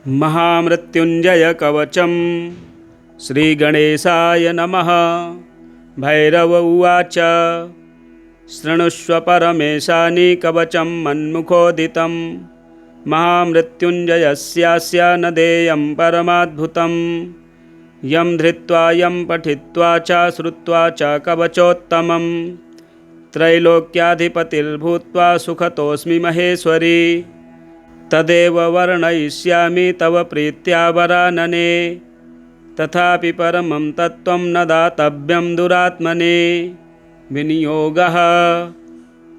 महामृत्युंजय कवचम श्रीगणेशाय नमः। भैरव उवाच शृणुष्व परमेशानि कवचं मन्मुखोदितं महामृत्युंजयस्यास्य न देयं परमाद्भुतं यं धृत्वा यं पठित्वा च श्रुत्वा च कवचोत्तमं त्रैलोक्याधिपतिर्भूत्वा सुखतोऽस्मि महेश्वरी तदेव वर्णयिष्यामि तव प्रीत्या वरानने तथापि परमं तत्त्वं न दातव्यं दुरात्मने विनियोगः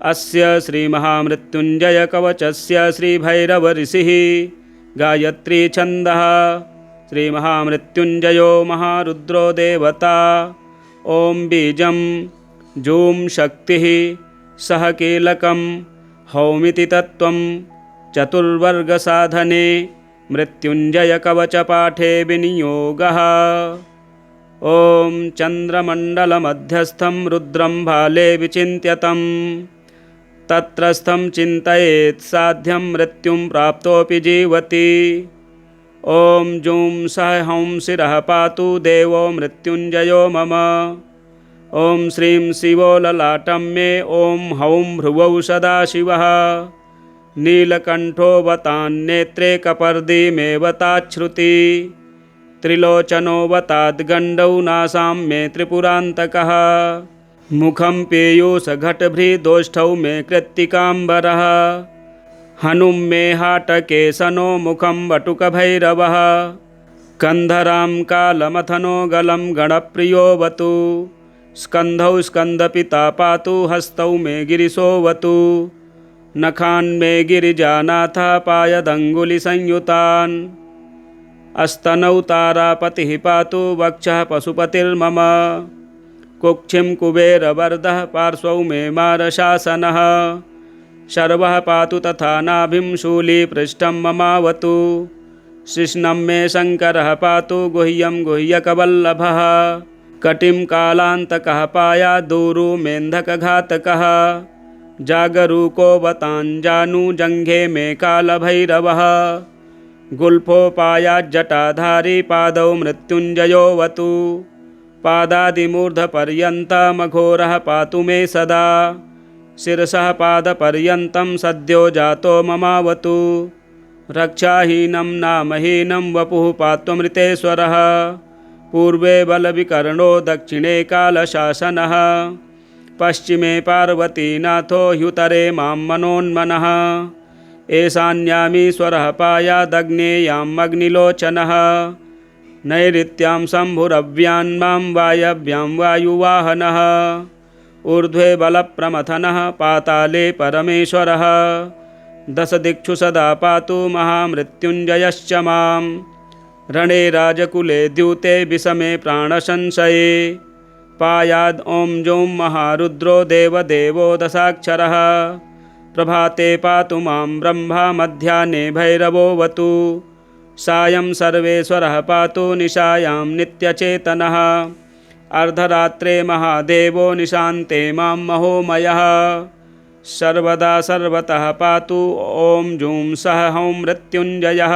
अस्य श्रीमहामृत्युंजय कवचस्य श्रीभैरवऋषिः गायत्री छन्दः श्रीमहामृत्युंजयो महारुद्रो देवता ॐ बीजं जूं शक्तिः सह कीलकं हौमिति तत्त्वं चतुर्वर्गसाधने मृत्युंजय कवच पाठे विनियोगः। ॐ चन्द्रमण्डलमध्यस्थं रुद्रं भाले विचिन्त्यतं तत्रस्थं चिन्तयेत् साध्यं मृत्युं प्राप्तोऽपि जीवति। ॐ जूं सह हौं शिरः पातु देवो मृत्युंजयो मम। ॐ श्रीं शिवो ललाटं मे ॐ हौं भ्रुवौ सदाशिवः नीलकण्ठोऽवतान्नेत्रे कपर्दीमेवताच्छ्रुति त्रिलोचनोऽवताद्गण्डौ नासां मे त्रिपुरान्तकः मुखं पीयूषघटभृदोष्ठौ मे कृत्तिकाम्बरः हनुं मे हाटकेशनो मुखं वटुकभैरवः कन्धरां कालमथनो गलं गणप्रियोऽवतु स्कन्धौ स्कन्दपिता पातु हस्तौ मे गिरिशोऽवतु नखान्मे गिरिजानाथः पायदङ्गुलिसंयुतान् अस्तनौ तारापतिः पातु वक्षः पशुपतिर्मम कुक्षिं कुबेरवरदः पार्श्वौ मे मारशासनः शर्वः पातु तथा नाभिं शूलीपृष्ठं ममावतु शिश्नं मे शङ्करः पातु गुह्यं गुह्यकवल्लभः कटिं कालान्तकः पायादूरु मेन्धकघातकः जागरूकोऽवताञ्जानु जङ्घे मे कालभैरवः गुल्फोपायाज्जटाधारी पादौ मृत्युञ्जयोऽवतु पादादिमूर्धपर्यन्तमघोरः पातु मे सदा शिरसः पादपर्यन्तं सद्यो जातो ममावतु रक्षाहीनं नामहीनं वपुः पात्वमृतेश्वरः पूर्वे बलविकर्णो दक्षिणे कालशासनः पश्चिमे पार्वतीनाथो ह्युतरे मां मनोन्मनः ईशान्यामीश्वरः पायादग्नेयामग्निलोचनः नैऋत्यां शम्भुरव्यान्मां वायव्यां वायुवाहनः ऊर्ध्वे बलप्रमथनः पाताले परमेश्वरः दशदिक्षु सदा पातु महामृत्युंजयश्च मां रणे राजकुले द्यूते विषमे प्राणसंशये पायाद् ॐ जौं महारुद्रो देवदेवो दशाक्षरः प्रभाते पातु मां ब्रह्मा मध्याह्ने भैरवोऽवतु सायं सर्वेश्वरः पातु निशायां नित्यचेतनः अर्धरात्रे महादेवो निशान्ते मां महोमयः सर्वदा सर्वतः पातु ॐ जूं सह हौं मृत्युंजयः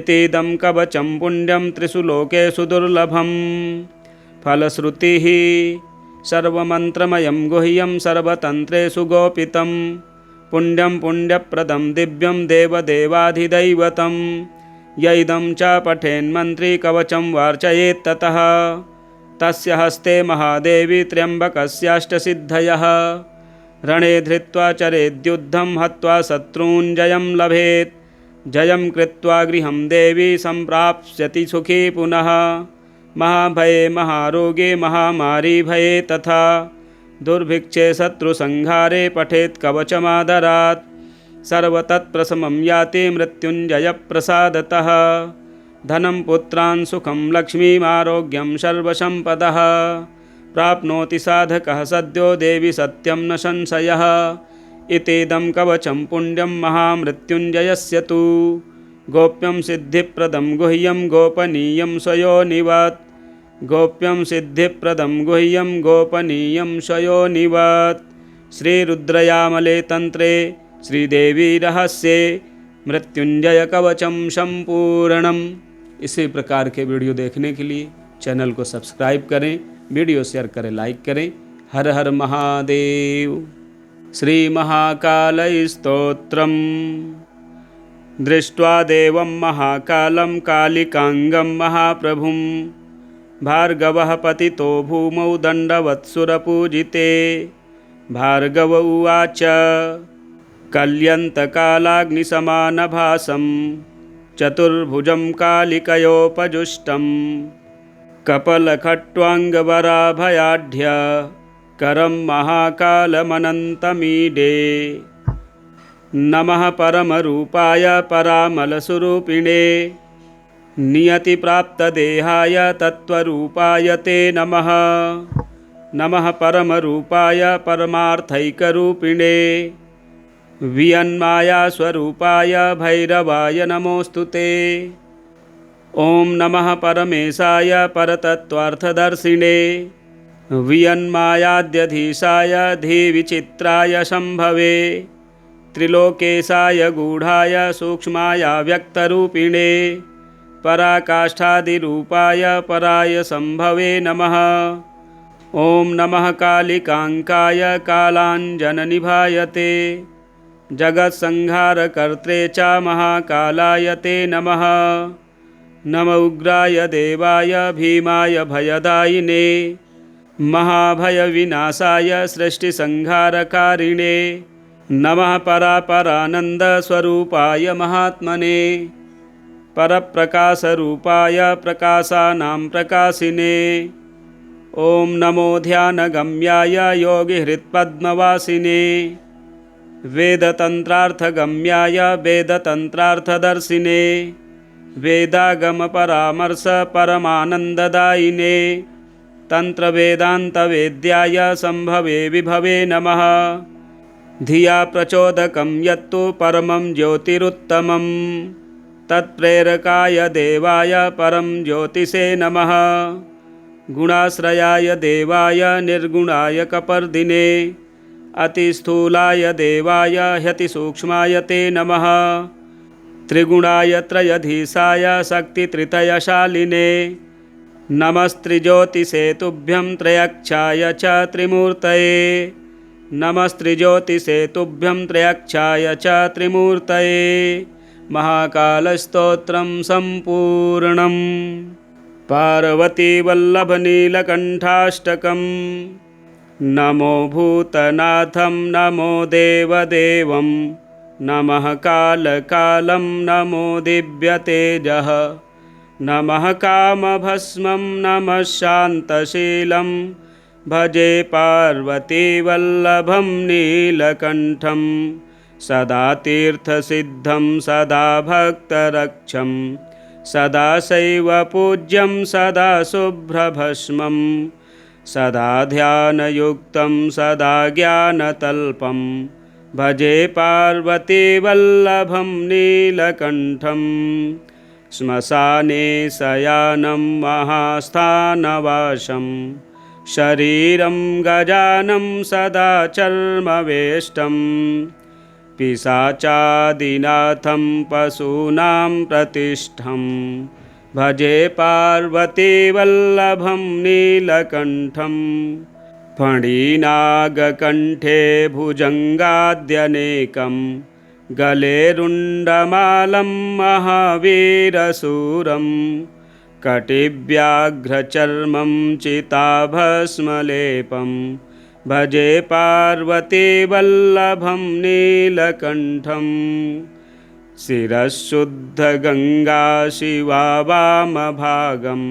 इतीदं कवचं पुण्यं त्रिषु लोकेषु दुर्लभम् फलश्रुतिः सर्वमन्त्रमयं गुह्यं सर्वतन्त्रेषु गोपितं पुण्यं पुण्यप्रदं दिव्यं देवदेवाधिदैवतं यैदं च पठेन्मन्त्री कवचं वार्चयेत्ततः तस्य हस्ते महादेवी त्र्यम्बकस्याष्टसिद्धयः रणे धृत्वा चरेद्युद्धं हत्वा शत्रून् जयं लभेत् जयं कृत्वा गृहं देवी सम्प्राप्स्यति सुखी पुनः महाभये महारोगे महामारी भये तथा दुर्भिक्षे शत्रुसंहारे पठेत् कवचमादरात् सर्वतत्प्रशमं याति मृत्युंजयप्रसादतः धनं पुत्रान् सुखं लक्ष्मीमारोग्यं सर्वसम्पदः प्राप्नोति साधकः सद्यो देवि सत्यं न संशयः इतीदं कवचं पुण्यं महामृत्युंजयस्य तु गोप्यं सिद्धिप्रदं गुह्यं गोपनीयं स्वयोनिवत् गोप्यं सिद्धिप्रदं गुह्यं गोपनीयं स्वयोनिवत् श्रीरुद्रयामले तन्त्रे श्रीदेवी रहस्ये मृत्युंजय कवचम संपूर्णम। इसी प्रकार के वीडियो देखने के लिए चैनल को सब्सक्राइब करें, वीडियो शेयर करें, लाइक करें। हर हर महादेव। श्री महाकाल स्तोत्रम। दृष्ट्वा देवं महाकालं कालिकांगं महाप्रभुं भार्गवः पतितो भूमौ दण्डवत्सुरपूजिते। भार्गव उवाच कल्यन्तकालाग्निसमानभासं चतुर्भुजं कालिकयोपजुष्टं कपलखट्वाङ्गवराभयाढ्य करं महाकालमनन्तमीडे। नमः परमरूपाय परामलस्वरूपिणे नियतिप्राप्तदेहाय तत्त्वरूपाय ते नमः। नमः परमरूपाय परमार्थैकरूपिणे वियन्मायास्वरूपाय भैरवाय नमोऽस्तु ते। ॐ नमः परमेशाय परतत्त्वार्थदर्शिने वियन्मायाद्यधीशाय धीविचित्राय शम्भवे त्रिलोकेशाय गूढाय सूक्ष्माय व्यक्तरूपिणे पराकाष्ठादिरूपाय पराय शम्भवे नमः। ॐ नमः कालिकाङ्काय कालाञ्जननिभाय ते जगत्संहारकर्त्रे च महाकालाय ते नमः। नम उग्राय देवाय भीमाय भयदायिने महाभयविनाशाय सृष्टिसंहारकारिणे नमः परापरानन्दस्वरूपाय महात्मने परप्रकाशरूपाय प्रकाशानां प्रकाशिने। ॐ नमो ध्यानगम्याय योगिहृत्पद्मवासिने वेदतन्त्रार्थगम्याय वेदतन्त्रार्थदर्शिने वेदागमपरामर्श परमानन्ददायिने तन्त्रवेदान्तवेद्याय शम्भवे विभवे नमः। धिया प्रचोदकं यत्तु परमं ज्योतिरुत्तमं तत्प्रेरकाय देवाय परं ज्योतिषे नमः। गुणाश्रयाय देवाय निर्गुणाय कपर्दिने अतिस्थूलाय देवाय ह्यतिसूक्ष्माय ते नमः। त्रिगुणाय त्रयधीशाय शक्तित्रितयशालिने नमस्त्रिज्योतिषे तुभ्यं त्रयक्षाय च त्रिमूर्तये। नमस्त्रिज्योतिषे तुभ्यं त्रयक्षाय च त्रिमूर्तये। महाकालस्तोत्रं सम्पूर्णम्। पार्वतीवल्लभनीलकण्ठाष्टकम्। नमो भूतनाथं नमो देवदेवं नमः कालकालं नमो दिव्यतेजः नमः कामभस्मं नमः शान्तशीलं भजे पार्वतीवल्लभं नीलकण्ठं सदा तीर्थसिद्धं सदा भक्तरक्षं सदा शैवपूज्यं सदा शुभ्रभस्मं सदा ध्यानयुक्तं सदा ज्ञानतल्पं भजे पार्वतीवल्लभं नीलकण्ठं श्मशाने शयानं महास्थानवासं शरीरं गजानं सदा चर्मवेष्टं पिशाचादिनाथं पशूनां प्रतिष्ठं भजे पार्वतीवल्लभं नीलकण्ठं फणिनागकण्ठे भुजङ्गाद्यनेकं गले रुण्डमालं महावीरशूरं कटिव्याघ्रचर्मं चिताभस्मलेपं भजे पार्वतीवल्लभं नीलकण्ठं शिरःशुद्धगङ्गा शिवा वामभागं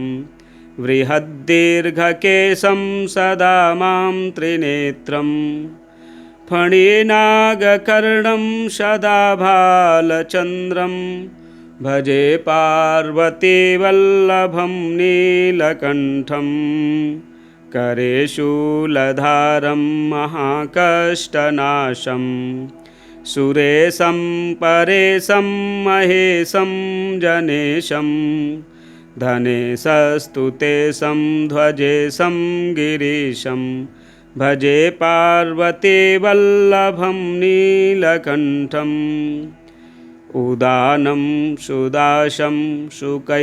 बृहद्दीर्घकेशं सदा मां त्रिनेत्रं फणिनागकर्णं सदा भालचन्द्रं भजे पार्वतीवल्लभं नीलकण्ठं करे शूलधारं महाकष्टनाशं सुरेशं परेशं महेशं जनेशं धनेशस्तुतेशं ध्वजेशं गिरीशं भजे पार्वतीवल्लभं नीलकण्ठं उदानं सुदाशं सुकैलासवासं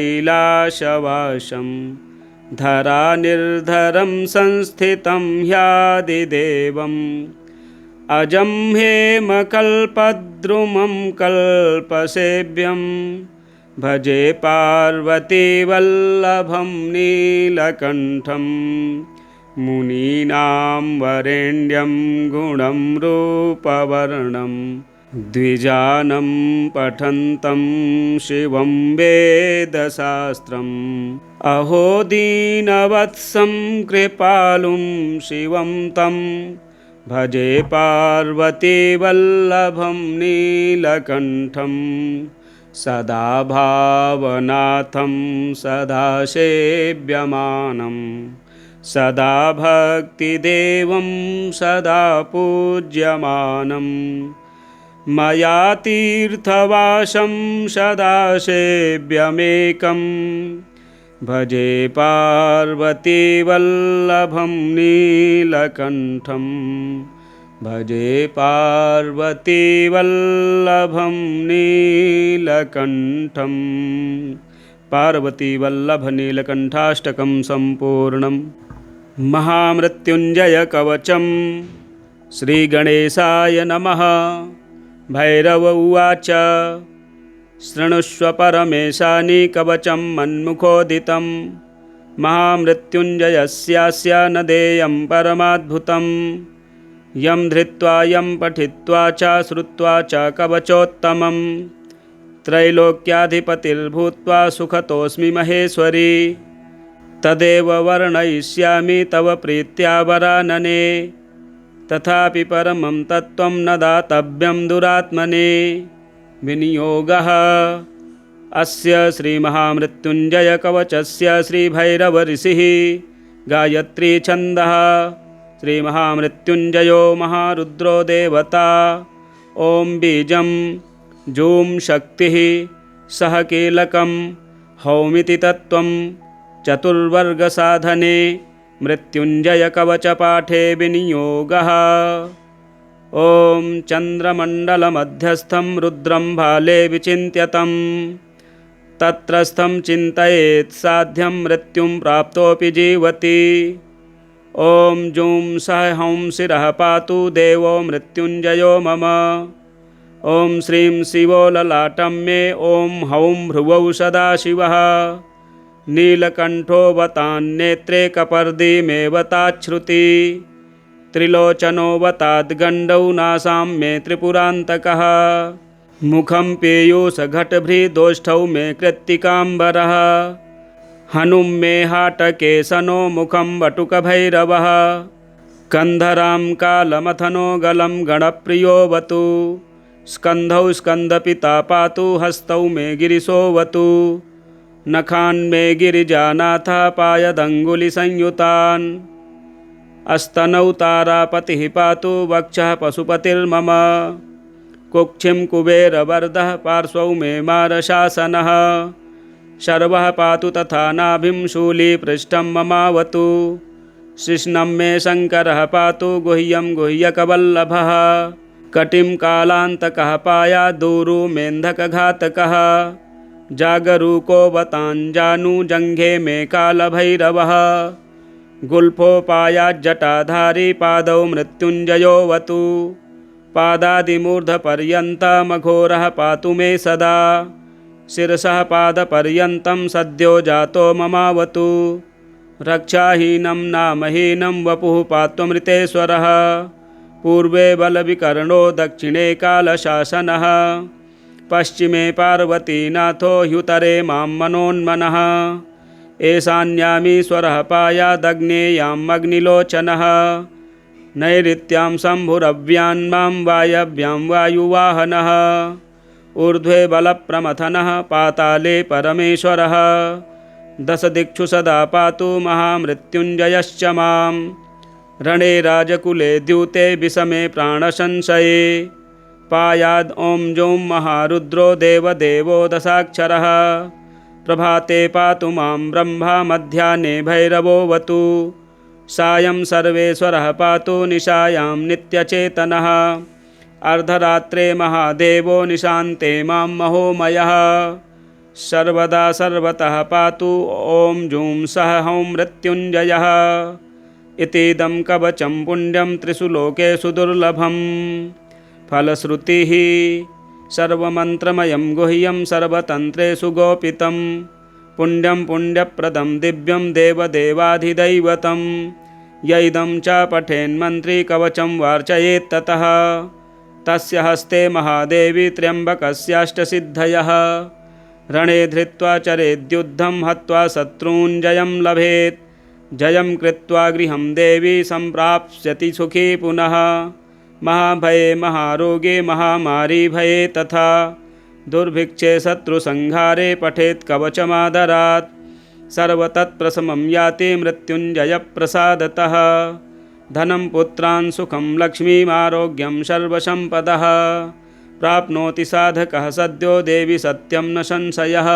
धरानिर्धरं संस्थितं ह्यादिदेवम् अजं हेमकल्पद्रुमं कल्पसेव्यं भजे पार्वतीवल्लभं नीलकण्ठं मुनीनां वरेण्यं गुणं रूपवर्णं द्विजानं पठन्तं शिवं वेदशास्त्रम् अहो दीनवत्सं कृपालुं शिवं तं भजे पार्वतीवल्लभं नीलकण्ठं सदा भावनाथं सदा सेव्यमानं सदा भक्तिदेवं सदा पूज्यमानं मया तीर्थवासं सदा सेव्यमेकं भजे पार्वतीवल्लभं नीलकण्ठं भजे पार्वतीवल्लभं नीलकण्ठं। पार्वतीवल्लभनीलकण्ठाष्टकं सम्पूर्णम्। महामृत्युञ्जयकवचं श्रीगणेशाय नमः। भैरव उवाच शृणुष्व परमेशानि कवचं मन्मुखोदितं महामृत्युञ्जयस्यास्य न देयं परमाद्भुतं यं धृत्वा यं पठित्वा च श्रुत्वा च कवचोत्तमं त्रैलोक्याधिपतिर्भूत्वा सुखतोऽस्मि महेश्वरी तदेव वर्णयिष्यामि तव प्रीत्या वरानने तथापि परमं तत्त्वं न दातव्यं दुरात्मने विनियोगः अस्य श्रीमहामृत्युञ्जयकवचस्य श्रीभैरवऋषिः गायत्री छन्दः श्रीमहामृत्युञ्जयो महारुद्रो देवता ॐ बीजं जूं शक्तिः सह कीलकं हौमिति तत्त्वं चतुर्वर्गसाधने मृत्युञ्जयकवचपाठे विनियोगः ॐ चन्द्रमण्डलमध्यस्थं रुद्रं भाले विचिन्त्यतं तत्रस्थं चिन्तयेत् साध्यं मृत्युं प्राप्तोऽपि जीवति ॐ जूं सः हौं शिरः पातु देवो मृत्युञ्जयो मम ॐ श्रीं शिवो ललाटं मे ॐ हौं भ्रुवौ सदाशिवः नीलकण्ठो वतान्नेत्रे कपर्दीमेव ताच्छ्रुति त्रिलोचनो वताद्गण्डौ नासां मे त्रिपुरान्तकः मुखं पीयूषघटभृदोष्ठौ मे कृत्तिकाम्बरः हनुं मे हाटकेशनो मुखं वटुकभैरवः कन्धरां कालमथनो गलं गणप्रियोऽवतु स्कन्धौ स्कन्दपिता पातु हस्तौ मे गिरिशोऽवतु नखान् मे गिरिजानाथः पायदङ्गुलिसंयुतान् अस्तनौ तारापतिः पातु वक्षः पशुपतिर्मम कुक्षिं कुबेरवरदः पार्श्वौ मे मारशासनः शर्वः पातु तथा नाभिं शूलीपृष्ठं ममावतु शिश्नं मे शङ्करः पातु गुह्यं गुह्यकवल्लभः कटिं कालान्तकः पायादूरु मेन्धकघातकः जागरूको वताञ्जानु जङ्घे मे कालभैरवः गुल्फोपायाज्जटाधारी पादौ मृत्युञ्जयोऽवतु पादादिमूर्धपर्यन्तमघोरः पातु मे सदा शिरसः पादपर्यन्तं सद्यो जातो ममावतु रक्षाहीनं नामहीनं वपुः पात्वमृतेश्वरः पूर्वे बलविकर्णो दक्षिणे कालशासनः पश्चिमे पार्वतीनाथो ह्युतरे मां मनोन्मनः ईशान्यामीश्वरः पायादग्नेयाम् अग्निलोचनः नैऋत्यां शम्भुरव्यान्मां वायव्यां वायुवाहनः ऊर्ध्वे बलप्रमथनः पाताले परमेश्वरः दशदिक्षु सदा पातु महामृत्युञ्जयश्च मां रणे राजकुले द्यूते विषमे प्राणसंशये पायाद् ॐ जौं महारुद्रो देवदेवो दशाक्षरः प्रभाते पातु मां ब्रह्मा मध्याह्ने भैरवोऽवतु सायं सर्वेश्वरः पातु निशायां नित्यचेतनः अर्धरात्रे महादेवो निशान्ते मां महोमयः सर्वदा सर्वतः पातु ॐ जूं सः हौं मृत्युञ्जयः इतीदं कवचं पुण्यं त्रिषु लोकेषु दुर्लभं फलश्रुतिः सर्वमन्त्रमयं गुह्यं सर्वतन्त्रेषु गोपितं पुण्यं पुण्यप्रदं दिव्यं देवदेवाधिदैवतं य इदं च पठेन्मन्त्री कवचं वार्चयेत् ततः तस्य हस्ते महादेवी त्र्यम्बकस्याष्टसिद्धयः रणे धृत्वा चरेद्युद्धं हत्वा शत्रून् जयं लभेत् जयं कृत्वा गृहं देवी सम्प्राप्स्यति सुखी पुनः महाभये महारोगे महामारी भये तथा दुर्भिक्षे शत्रुसंहारे पठेत् कवचमादरात् सर्वतत्प्रशमं याति मृत्युञ्जयप्रसादतः धनं पुत्रान् सुखं लक्ष्मीमारोग्यं सर्वसम्पदः प्राप्नोति साधकः सद्यो देवी सत्यं न संशयः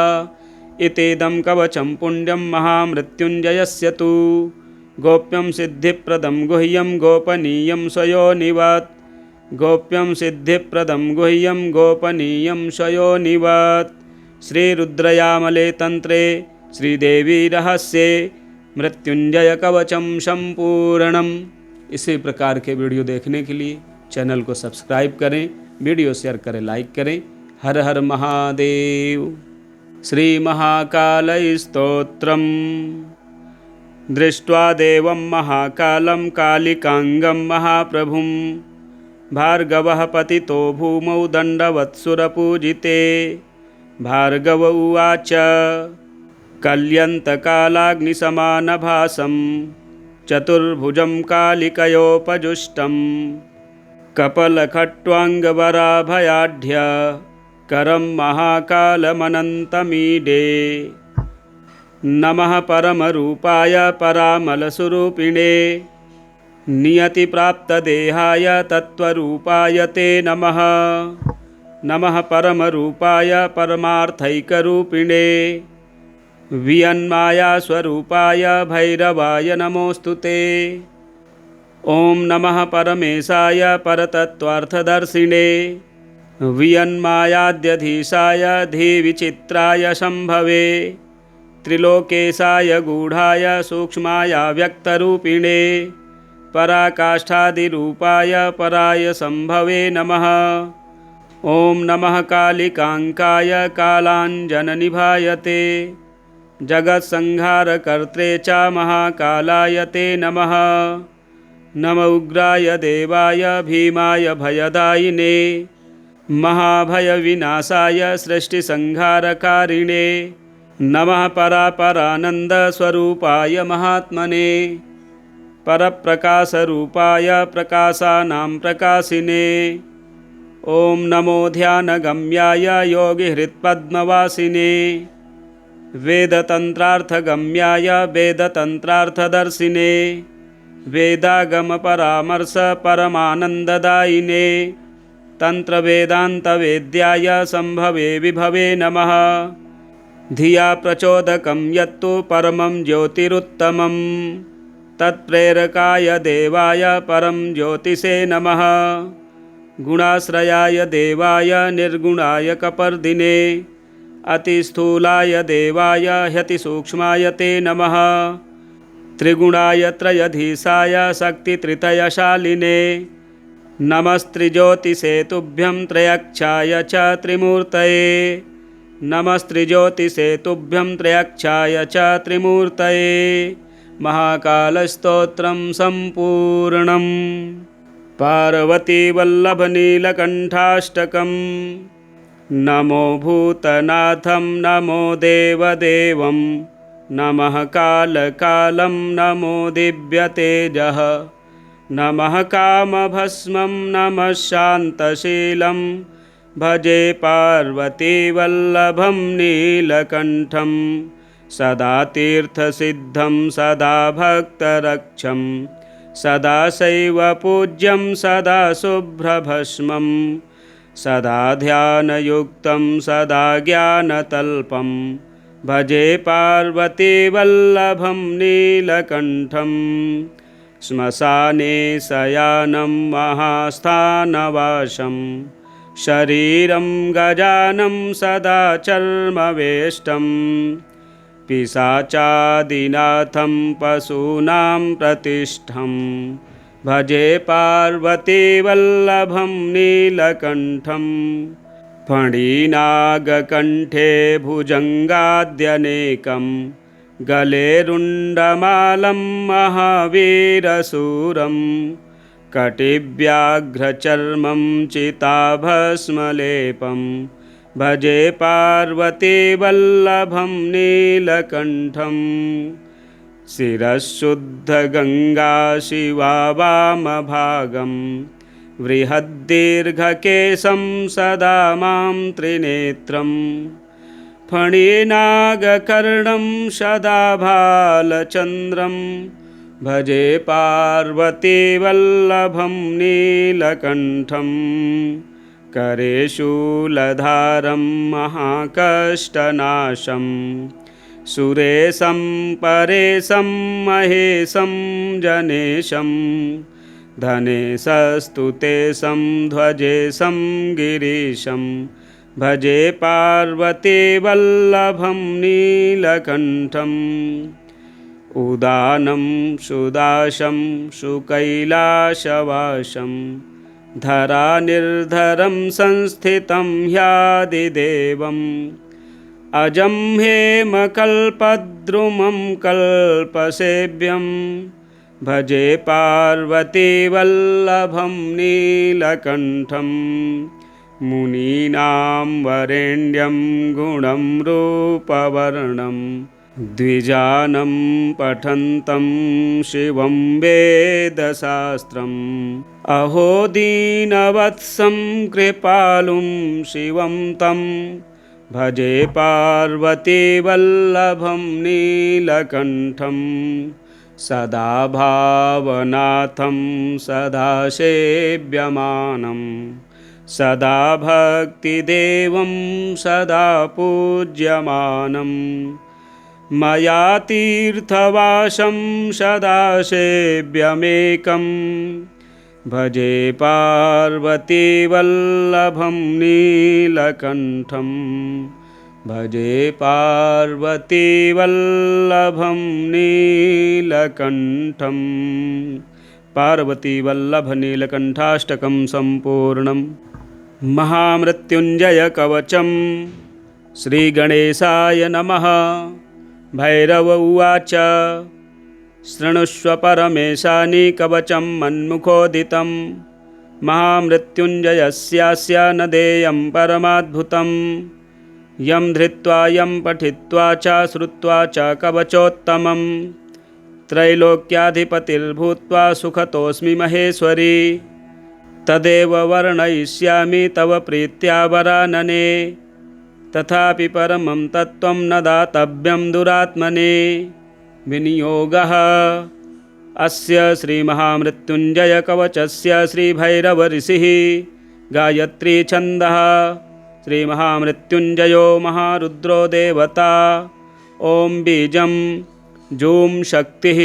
इतीदं कवचं पुण्यं महामृत्युञ्जयस्य तु गोप्यं सिद्धिप्रदं गुह्यं गोपनीयं स्वयोनिवत् गोप्यं सिद्धिप्रदं गुह्यं गोपनीयं स्वयोनिवत् श्रीरुद्रयामले तंत्रे श्रीदेवी रहस्ये मृत्युंजय कवचं संपूर्णम्। इसी प्रकार के वीडियो देखने के लिए चैनल को सब्सक्राइब करें, वीडियो शेयर करें, लाइक करें। हर हर महादेव। श्री महाकालय स्तोत्रम्। दृष्ट्वा देवं महाकालं कालिकांगं महाप्रभुं भार्गवः पतितो भूमौ दण्डवत्सुरपूजिते भार्गव उवाच कल्यन्तकालाग्निसमानभासं चतुर्भुजं कालिकयोपजुष्टं कपलखट्वाङ्गवराभयाढ्य करं महाकालमनन्तमीडे नमः परमरूपाय परामलस्वरूपिणे नियतिप्राप्तदेहाय तत्त्वरूपाय ते नमः। नमः परमरूपाय परमार्थैकरूपिणे वियन्मायास्वरूपाय भैरवाय नमोऽस्तु ते। ॐ नमः परमेशाय परतत्त्वार्थदर्शिने वियन्मायाद्यधीशाय धीविचित्राय शम्भवे त्रिलोकेशाय गूढाय सूक्ष्माय व्यक्तरूपिणे पराकाष्ठादिरूपाय पराय शम्भवे नमः। ॐ नमः कालिकाङ्काय कालाञ्जननिभाय ते जगत्संहारकर्त्रे च महाकालाय ते नमः। नम उग्राय देवाय भीमाय भयदायिने महाभयविनाशाय सृष्टिसंहारकारिणे नमः परापरानन्दस्वरूपाय महात्मने परप्रकाशरूपाय प्रकाशानां प्रकाशिने। ॐ नमो ध्यानगम्याय योगिहृत्पद्मवासिने वेदतन्त्रार्थगम्याय वेदतन्त्रार्थदर्शिने वेदागमपरामर्श परमानन्ददायिने तन्त्रवेदान्तवेद्याय शम्भवे विभवे नमः। धिया प्रचोदकं यत्तु परमं ज्योतिरुत्तमं तत्प्रेरकाय देवाय परं ज्योतिषे नमः। गुणाश्रयाय देवाय निर्गुणाय कपर्दिने अतिस्थूलाय देवाय ह्यतिसूक्ष्माय ते नमः। त्रिगुणाय त्रयधीशाय शक्तित्रितयशालिने नमस्त्रिज्योतिषे तुभ्यं त्रयक्षाय च त्रिमूर्तये नमस्त्रिज्योतिषे तुभ्यं त्रयक्षाय च त्रिमूर्तये। महाकालस्तोत्रं सम्पूर्णम्। पार्वतीवल्लभनीलकण्ठाष्टकम्। नमो भूतनाथं नमो देवदेवं नमः कालकालं नमो दिव्यतेजः नमः कामभस्मं नमः शान्तशीलं भजे पार्वतीवल्लभं नीलकण्ठं सदा तीर्थसिद्धं सदा भक्तरक्षं सदा शैवपूज्यं सदा शुभ्रभस्मं सदा ध्यानयुक्तं सदा ज्ञानतल्पं भजे पार्वतीवल्लभं नीलकण्ठं श्मशाने शयानं महास्थानवासं शरीरं गजानं सदा चर्मवेष्टं पिशाचादिनाथं पशूनां प्रतिष्ठं भजे पार्वतीवल्लभं नीलकण्ठं फणिनागकण्ठे भुजङ्गाद्यनेकं गले रुण्डमालं महावीरशूरं कटिव्याघ्रचर्मं चिताभस्मलेपं भजे पार्वतीवल्लभं नीलकण्ठं शिरःशुद्धगङ्गा शिवा वामभागं बृहद्दीर्घकेशं सदा मां त्रिनेत्रं फणिनागकर्णं सदा भालचन्द्रं भजे पार्वतीवल्लभं नीलकण्ठं करे शूलधारं महाकष्टनाशं सुरेशं परेशं महेशं जनेशं धनेशस्तुतेशं ध्वजेशं गिरीशं भजे पार्वतीवल्लभं नीलकण्ठम् उदानं सुदाशं सुकैलासवासं धरानिर्धरं संस्थितं ह्यादिदेवम् अजं हेमकल्पद्रुमं कल्पसेव्यं भजे पार्वतीवल्लभं नीलकण्ठं मुनीनां वरेण्यं गुणं रूपवर्णं द्विजानं पठन्तं शिवं वेदशास्त्रम् अहो दीनवत्सं कृपालुं शिवं तं भजे पार्वतीवल्लभं नीलकण्ठं सदा भावनाथं सदा सेव्यमानं सदा भक्तिदेवं सदा पूज्यमानं मया तीर्थवासं सदा सेव्यमेकं भजे पार्वतीवल्लभं नीलकण्ठं भजे पार्वतीवल्लभं नीलकण्ठं पार्वतीवल्लभनीलकण्ठाष्टकं सम्पूर्णम् महामृत्युञ्जयकवचं श्रीगणेशाय नमः। भैरव उवाच शृणुष्व परमेशानि कवचं मन्मुखोदितं महामृत्युञ्जयस्यास्य न देयं परमाद्भुतं यं धृत्वा यं पठित्वा च श्रुत्वा च कवचोत्तमं त्रैलोक्याधिपतिर्भूत्वा सुखतोऽस्मि महेश्वरी तदेव वर्णयिष्यामि तव प्रीत्या वरानने तथापि परमं तत्त्वं न दातव्यं दुरात्मने विनियोगः अस्य श्रीमहामृत्युञ्जयकवचस्य श्रीभैरवऋषिः गायत्री छन्दः श्रीमहामृत्युञ्जयो महारुद्रो देवता ॐ बीजं जूं शक्तिः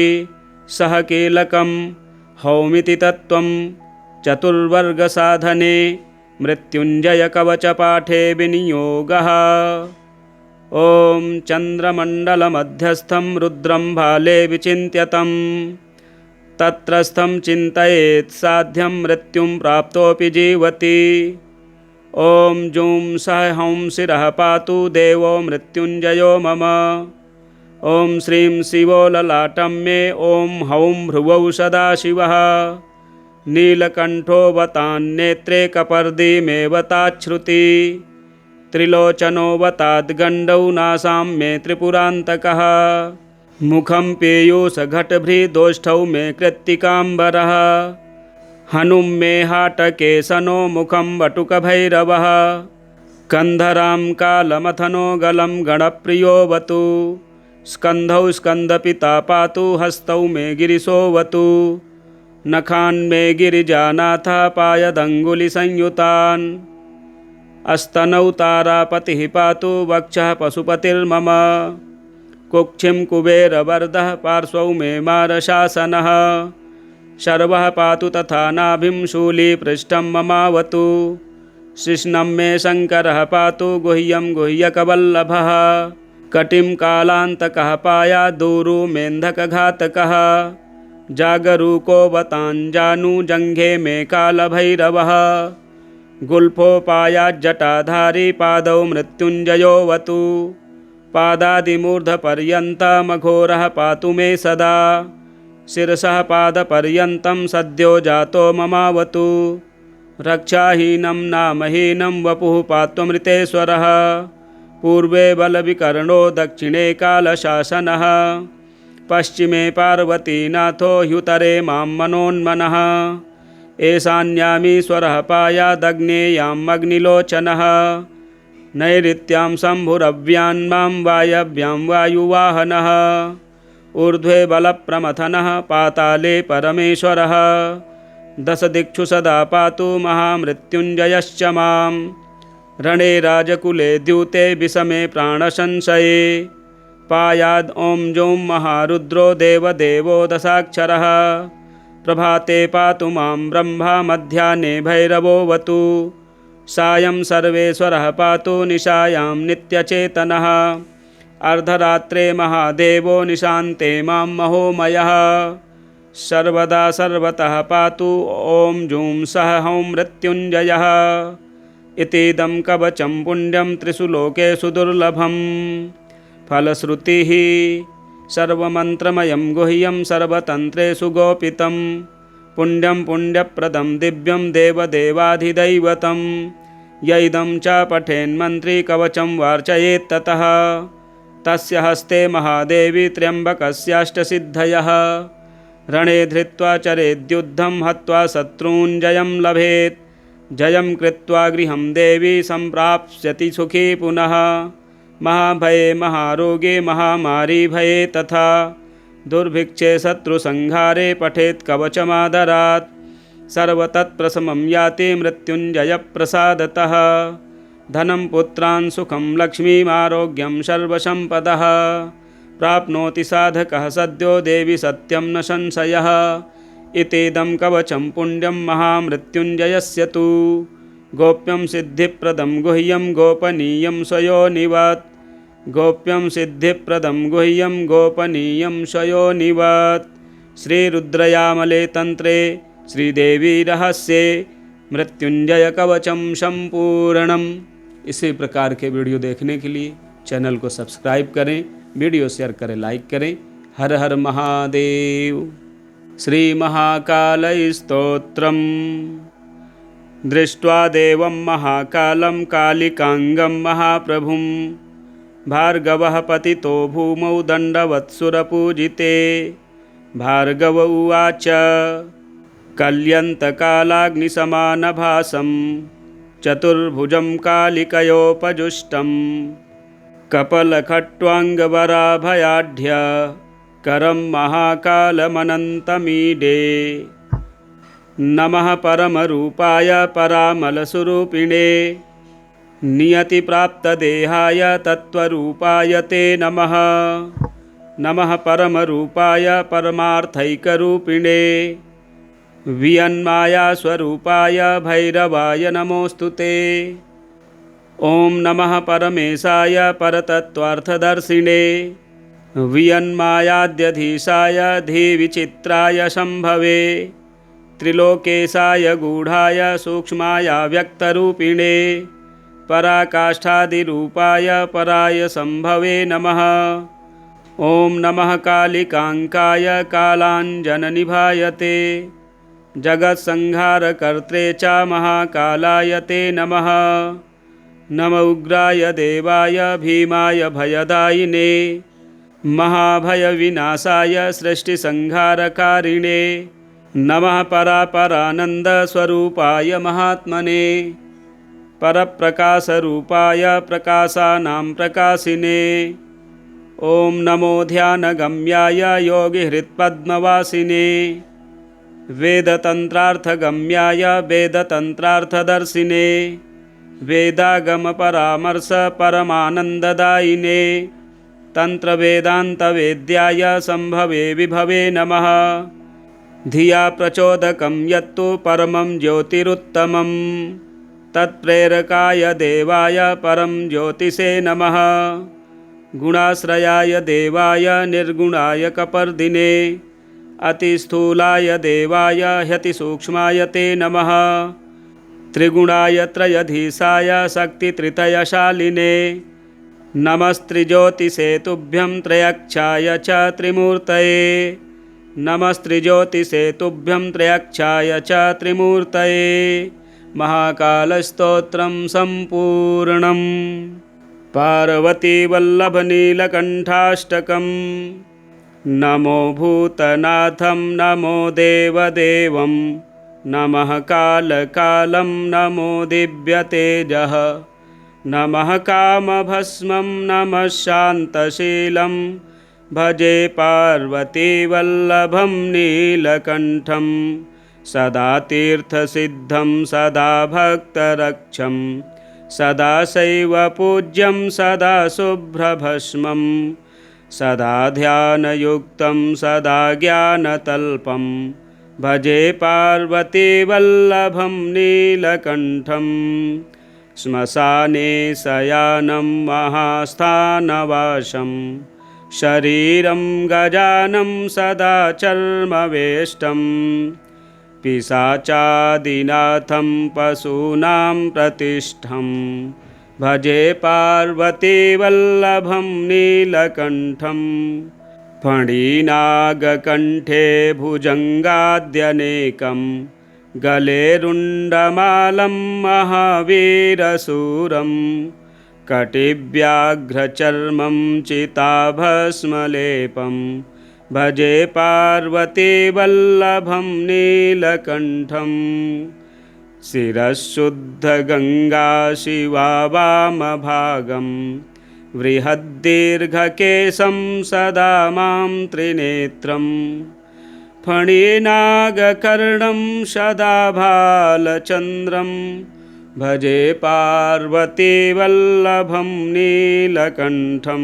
सह कीलकं हौमिति तत्त्वं चतुर्वर्गसाधने मृत्युञ्जयकवचपाठे विनियोगः ॐ चन्द्रमण्डलमध्यस्थं रुद्रं भाले विचिन्त्यतं तत्रस्थं चिन्तयेत् साध्यं मृत्युं प्राप्तोऽपि जीवति ॐ जूं सः हौं शिरः पातु देवो मृत्युञ्जयो मम ॐ श्रीं शिवो ललाटं मे ॐ हौं भ्रुवौ सदाशिवः नीलकण्ठोऽवतान्नेत्रे कपर्दीमेवताच्छ्रुति त्रिलोचनोऽवताद्गण्डौ नासां मे त्रिपुरान्तकः मुखं पीयूषघटभृदोष्ठौ मे कृत्तिकाम्बरः हनुं मे हाटकेशनो मुखं वटुकभैरवः कन्धरां कालमथनो गलं गणप्रियोऽवतु स्कन्धौ स्कन्दपिता पातु हस्तौ मे गिरिशोऽवतु नखान् मे गिरिजानाथः पायदङ्गुलिसंयुतान् अस्तनौ तारापतिः पातु वक्षः पशुपतिर्मम कुक्षिं कुबेरवरदः पार्श्वौ मे मारशासनः शर्वः पातु तथा नाभिं शूलीपृष्ठं ममावतु शिश्नं मे शङ्करः पातु गुह्यं गुह्यकवल्लभः कटिं कालान्तकः पायादूरु मेन्धकघातकः जागरूको वताञ्जानुजङ्घे मे कालभैरवः गुल्फोपायाज्जटाधारी पादौ मृत्युञ्जयोऽवतु पादादिमूर्धपर्यन्तमघोरः पातु मे सदा शिरसः पादपर्यन्तं सद्यो जातो ममावतु रक्षाहीनं नामहीनं वपुः पात्वमृतेश्वरः पूर्वे बलविकर्णो दक्षिणे कालशासनः पश्चिमे पार्वतीनाथो ह्युतरे मां मनोन्मनः ईशान्यामीश्वरः पायादग्नेयामग्निलोचनः नैऋत्यां शम्भुरव्यान्मां वायव्यां वायुवाहनः ऊर्ध्वे बलप्रमथनः पाताले परमेश्वरः दशदिक्षु सदा पातु महामृत्युञ्जयश्च मां रणे राजकुले द्यूते विषमे प्राणसंशये पायाद् ॐ जौं महारुद्रो देवदेवो दशाक्षरः प्रभाते पातु मां ब्रह्मा मध्याह्ने भैरवोऽवतु सायं सर्वेश्वरः पातु निशायां नित्यचेतनः अर्धरात्रे महादेवो निशान्ते मां महोमयः सर्वदा सर्वतः पातु ॐ जूं सः हौं मृत्युञ्जयः इतीदं कवचं पुण्यं त्रिषु लोकेषु दुर्लभम् फलश्रुतिः सर्वमन्त्रमयं गुह्यं सर्वतन्त्रेषु गोपितं पुण्यं पुण्यप्रदं दिव्यं देवदेवाधिदैवतं यैदं च पठेन्मन्त्री कवचं वार्चयेत्ततः तस्य हस्ते महादेवी त्र्यम्बकस्याष्टसिद्धयः रणे धृत्वा चरेद्युद्धं हत्वा शत्रून् जयं लभेत् जयं कृत्वा गृहं देवी सम्प्राप्स्यति सुखी पुनः महाभये महारोगे महामारी भये तथा दुर्भिक्षे शत्रुसंहारे पठेत् कवचमादरात् सर्वतत्प्रशमं याति मृत्युञ्जयप्रसादतः धनं पुत्रान् सुखं लक्ष्मीमारोग्यं सर्वसम्पदः प्राप्नोति साधकः सद्यो देवी सत्यं न संशयः इतीदं कवचं पुण्यं महामृत्युञ्जयस्य तु गोप्यं सिद्धिप्रदं गुह्यं गोपनीयं स्वयोनिवत् गोप्यं सिद्धिप्रदं गुह्यं गोपनीयं स्वयोनिवत् श्रीरुद्रयामले तंत्रे श्रीदेवी रहस्ये मृत्युंजय कवचं संपूर्णम्। इसी प्रकार के वीडियो देखने के लिए चैनल को सब्सक्राइब करें, वीडियो शेयर करें, लाइक करें। हर हर महादेव। श्री महाकालय स्तोत्रम्। दृष्ट्वा देवं महाकालं कालिकांगं महाप्रभुं भार्गवः पतितो भूमौ दण्डवत्सुरपूजिते। भार्गव उवाच कल्यन्तकालाग्निसमानभासं चतुर्भुजं कालिकयोपजुष्टं कपलखट्वाङ्गवराभयाढ्य करं महाकालमनन्तमीडे। नमः परमरूपाय परामलस्वरूपिणे नियतिप्राप्तदेहाय तत्त्वरूपाय ते नमः। नमः परमरूपाय परमार्थैकरूपिणे वियन्मायास्वरूपाय भैरवाय नमोऽस्तु ते। ॐ नमः परमेशाय परतत्त्वार्थदर्शिने वियन्मायाद्यधीशाय धीविचित्राय शम्भवे त्रिलोकेशाय गूढाय सूक्ष्माय व्यक्तरूपिणे पराकाष्ठादिरूपाय पराय शम्भवे नमः। ॐ नमः कालिकाङ्काय कालाञ्जननिभाय ते जगत्संहारकर्त्रे च महाकालाय ते नमः। नम उग्राय देवाय भीमाय भयदायिने महाभयविनाशाय सृष्टिसंहारकारिणे नमः परापरानन्दस्वरूपाय महात्मने परप्रकाशरूपाय प्रकाशानां प्रकाशिने। ॐ नमो ध्यानगम्याय योगिहृत्पद्मवासिने वेदतन्त्रार्थगम्याय वेदतन्त्रार्थदर्शिने वेदागमपरामर्श परमानन्ददायिने तन्त्रवेदान्तवेद्याय शम्भवे विभवे नमः। धिया प्रचोदकं यत्तु परमं ज्योतिरुत्तमं तत्प्रेरकाय देवाय परं ज्योतिषे नमः। गुणाश्रयाय देवाय निर्गुणाय कपर्दिने अतिस्थूलाय देवाय ह्यतिसूक्ष्माय ते नमः। त्रिगुणाय त्रयधीशाय शक्तित्रितयशालिने नमस्त्रिज्योतिषे तुभ्यं त्रयक्षाय च त्रिमूर्तये। नमस्त्रिज्योतिषे तुभ्यं त्रयक्षाय च त्रिमूर्तये। महाकालस्तोत्रं सम्पूर्णम्। पार्वतीवल्लभनीलकण्ठाष्टकम्। नमो भूतनाथं नमो देवदेवं नमः कालकालं नमो दिव्यतेजः नमः कामभस्मं नमः शान्तशीलं भजे पार्वतीवल्लभं नीलकण्ठं सदा तीर्थसिद्धं सदा भक्तरक्षं सदा शैवपूज्यं सदा शुभ्रभस्मं सदा ध्यानयुक्तं सदा ज्ञानतल्पं भजे पार्वतीवल्लभं नीलकण्ठं श्मशाने शयानं महास्थानवासं शरीरं गजानं सदा चर्मवेष्टं पिशाचादिनाथं पशूनां प्रतिष्ठं भजे पार्वतीवल्लभं नीलकण्ठं फणिनागकण्ठे भुजङ्गाद्यनेकं गले रुण्डमालं महावीरशूरं कटिव्याघ्रचर्मं चिताभस्मलेपं भजे पार्वतीवल्लभं नीलकण्ठं शिरःशुद्धगङ्गा शिवा वामभागं बृहद्दीर्घकेशं सदा मां त्रिनेत्रं फणिनागकर्णं सदा भालचन्द्रं भजे पार्वतीवल्लभं नीलकण्ठं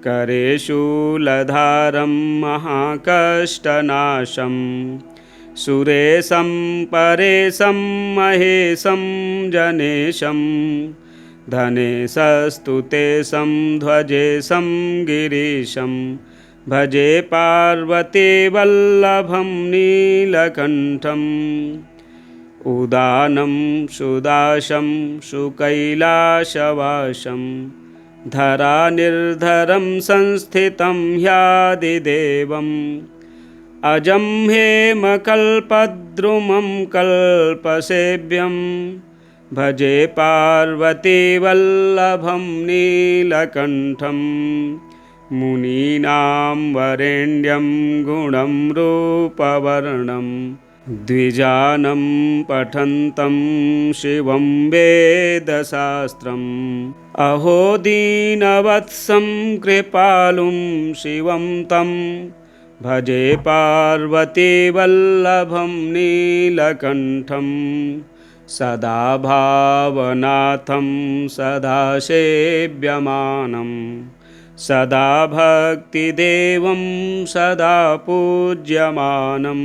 करे शूलधारं महाकष्टनाशं सुरेशं परेशं महेशं जनेशं धनेशस्तुतेशं ध्वजेशं गिरीशं भजे पार्वतीवल्लभं नीलकण्ठं उदानं सुदाशं सुकैलासवासं धरानिर्धरं संस्थितं ह्यादिदेवम् अजं हेमकल्पद्रुमं कल्पसेव्यं भजे पार्वतीवल्लभं नीलकण्ठं मुनीनां वरेण्यं गुणं रूपवर्णं द्विजानं पठन्तं शिवं वेदशास्त्रम् अहो दीनवत्सं कृपालुं शिवं तं भजे पार्वतीवल्लभं नीलकण्ठं सदा भावनाथं सदा सेव्यमानं सदा भक्तिदेवं सदा पूज्यमानं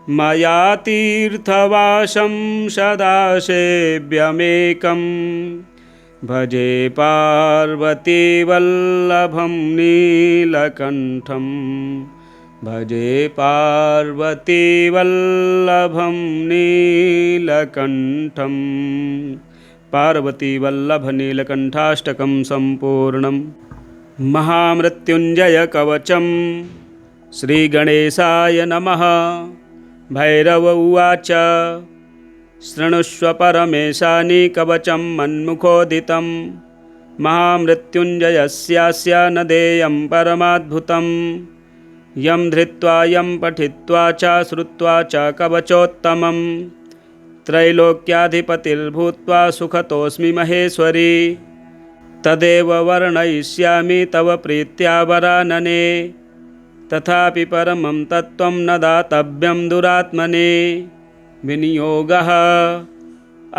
मया तीर्थवासं सदा सेव्यमेकं भजे पार्वतीवल्लभं नीलकण्ठं भजे पार्वतीवल्लभं नीलकण्ठं। पार्वतीवल्लभनीलकण्ठाष्टकं सम्पूर्णम्। महामृत्युञ्जयकवचं श्रीगणेशाय नमः। भैरव उवाच शृणुष्व परमेशानि कवचं मन्मुखोदितं महामृत्युञ्जयस्यास्य न देयं परमाद्भुतं यं धृत्वा यं पठित्वा च श्रुत्वा च कवचोत्तमं त्रैलोक्याधिपतिर्भूत्वा सुखतोऽस्मि महेश्वरी तदेव वर्णयिष्यामि तव प्रीत्या वरानने तथापि परमं तत्त्वं न दातव्यं दुरात्मने विनियोगः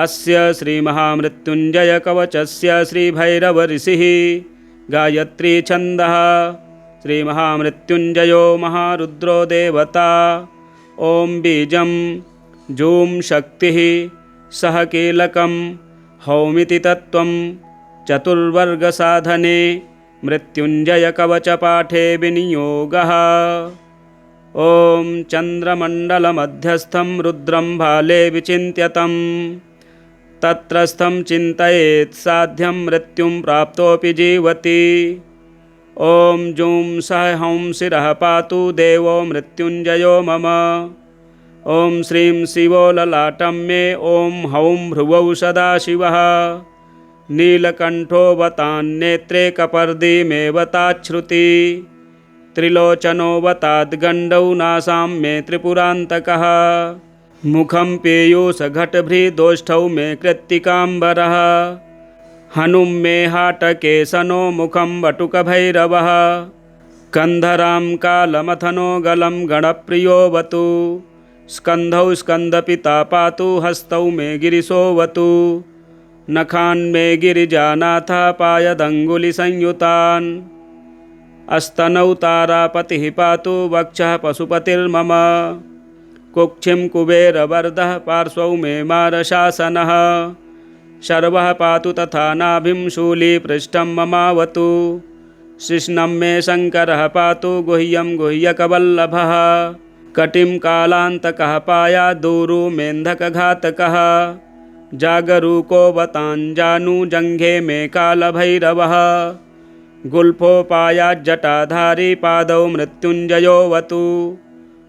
अस्य श्रीमहामृत्युञ्जयकवचस्य श्रीभैरवऋषिः गायत्री छन्दः श्रीमहामृत्युञ्जयो महारुद्रो देवता। ॐ बीजं जूं शक्तिः सह कीलकं हौमिति तत्त्वं चतुर्वर्गसाधने मृत्युञ्जयकवचपाठे विनियोगः। ॐ चन्द्रमण्डलमध्यस्थं रुद्रं भाले विचिन्त्यतं तत्रस्थं चिन्तयेत् साध्यं मृत्युं प्राप्तोऽपि जीवति। ॐ जूं सः हौं शिरः पातु देवो मृत्युञ्जयो मम। ॐ श्रीं शिवो ललाटं मे। ॐ हौं भ्रुवौ सदाशिवः। नीलकण्ठो वतान्नेत्रे कपर्दीमेव ताच्छ्रुति। त्रिलोचनो वताद्गण्डौ नासां मे त्रिपुरान्तकः। मुखं पीयूषघटभृदोष्ठौ मे कृत्तिकाम्बरः। हनुं मे हाटकेशनो मुखं वटुकभैरवः। कन्धरां कालमथनो गलं गणप्रियोऽवतु। स्कन्धौ स्कन्दपिता पातु हस्तौ मे गिरिशोऽवतु। नखान्मे गिरिजानाथः पायदङ्गुलिसंयुतान्। अस्तनौ तारापतिः पातु वक्षः पशुपतिर्मम। कुक्षिं कुबेरवरदः पार्श्वौ मे मारशासनः। शर्वः पातु तथा नाभिं शूलीपृष्ठं ममावतु। शिश्नं मे शङ्करः पातु गुह्यं गुह्यकवल्लभः। कटिं कालान्तकः पायादूरु मेन्धकघातकः। जागरूको वताञ्जानु जङ्घे मे कालभैरवः। गुल्फोपायाज्जटाधारी पादौ मृत्युञ्जयोऽवतु।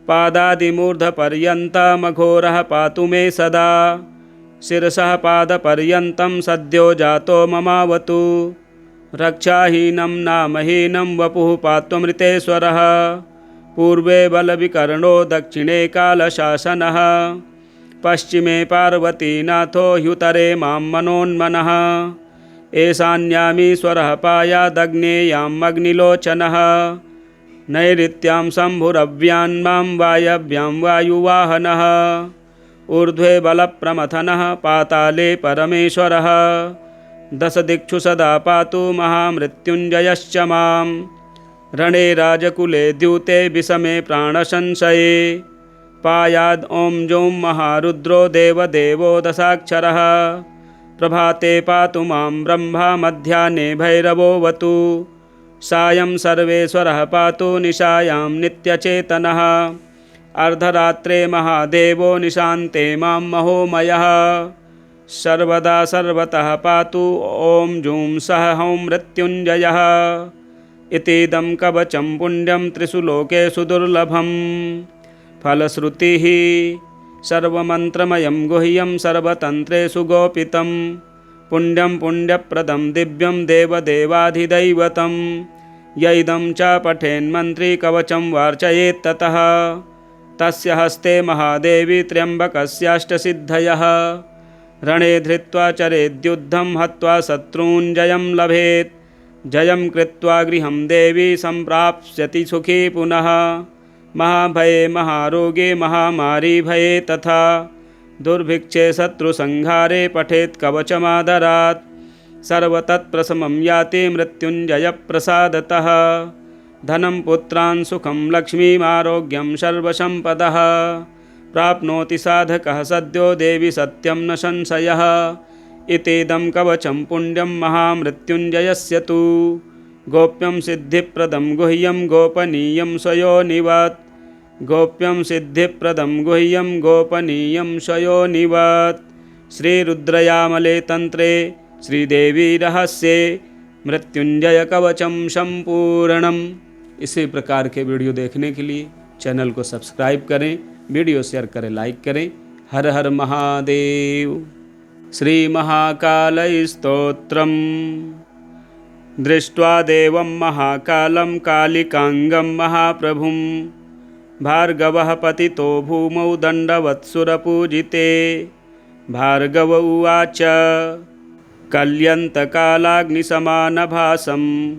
पादादिमूर्धपर्यन्तमघोरः पातु मे सदा। शिरसः पादपर्यन्तं सद्यो जातो ममावतु। रक्षाहीनं नामहीनं वपुः पात्वमृतेश्वरः। पूर्वे बलविकर्णो दक्षिणे कालशासनः। पश्चिमे पार्वतीनाथो ह्युतरे मां मनोन्मनः। ईशान्यामीश्वरः पायादग्नेयामग्निलोचनः। नैऋत्यां शम्भुरव्यान्मां वायव्यां वायुवाहनः। ऊर्ध्वे बलप्रमथनः पाताले परमेश्वरः। दशदिक्षु सदा पातु महामृत्युञ्जयश्च मां। रणे राजकुले द्यूते विषमे प्राणसंशये। पायाद् ॐ जौं महारुद्रो देवदेवो दशाक्षरः। प्रभाते पातु मां ब्रह्मा मध्याह्ने भैरवोऽवतु। सायं सर्वेश्वरः पातु निशायां नित्यचेतनः। अर्धरात्रे महादेवो निशान्ते मां महोमयः। सर्वदा सर्वतः पातु ॐ जूं सः हौं मृत्युञ्जयः। इतीदं कवचं पुण्यं त्रिषु लोकेषु दुर्लभम्। फलश्रुतिः सर्वमन्त्रमयं गुह्यं सर्वतन्त्रेषु गोपितं। पुण्यं पुण्यप्रदं दिव्यं देवदेवाधिदैवतं। य इदं च पठेन्मन्त्री कवचं वार्चयेत्ततः। तस्य हस्ते महादेवी त्र्यम्बकस्याष्टसिद्धयः। रणे धृत्वा चरेद्युद्धं हत्वा शत्रून् जयं लभेत्। जयं कृत्वा गृहं देवी सम्प्राप्स्यति सुखी पुनः। महाभये महारोगे महामारी भये तथा। दुर्भिक्षे शत्रुसंहारे पठेत् कवचमादरात्। सर्वतत्प्रशमं याति मृत्युञ्जयप्रसादतः। धनं पुत्रान् सुखं लक्ष्मीमारोग्यं सर्वसम्पदः। प्राप्नोति साधकः सद्यो देवि सत्यं न संशयः। इतीदं कवचं पुण्यं महामृत्युञ्जयस्य तु। गोप्यं सिद्धिप्रदं गुह्यं गोपनीयं स्वयोनिवत्। गोप्यं सिद्धिप्रदं गुह्यं गोपनीयं स्वयोनिवत्। श्रीरुद्रयामले तंत्रे श्रीदेवी रहस्ये मृत्युंजय कवचं संपूर्णम्। इसी प्रकार के वीडियो देखने के लिए चैनल को सब्सक्राइब करें, वीडियो शेयर करें, लाइक करें। हर हर महादेव। श्री महाकालय स्तोत्रम्। दृष्ट्वा देवं महाकालं कालिकांगं महाप्रभुं। भार्गवः पतितो भूमौ दण्डवत्सुरपूजिते। भार्गव उवाच कल्यन्तकालाग्निसमानभासं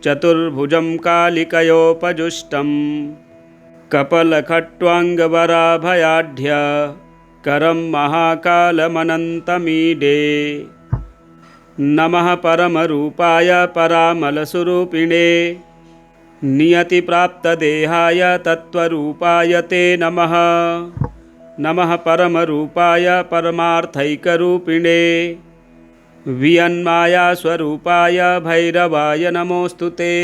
चतुर्भुजं कालिकयोपजुष्टं। कपलखट्वाङ्गवराभयाढ्य करं महाकालमनन्तमीडे। नमः परमरूपाय परामलस्वरूपिणे। नियतिप्राप्तदेहाय तत्त्वरूपाय ते नमः। नमः परमरूपाय परमार्थैकरूपिणे वियन्मायास्वरूपाय भैरवाय नमोऽस्तु ते।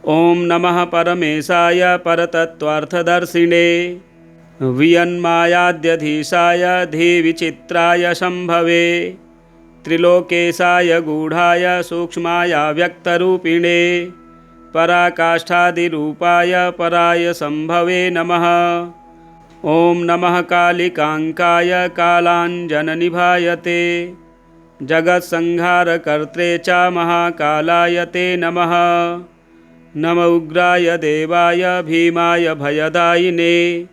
ॐ नमः परमेशाय परतत्त्वार्थदर्शिने वियन्मायाद्यधीशाय धीविचित्राय शम्भवे त्रिलोकेशाय गूढाय सूक्ष्माय व्यक्तरूपिणे पराकाष्ठादिरूपाय पराय शम्भवे नमः। ॐ नमः कालिकाङ्काय कालाञ्जननिभाय ते जगत्संहारकर्त्रे च महाकालाय ते नमः। नम उग्राय देवाय भीमाय भयदायिने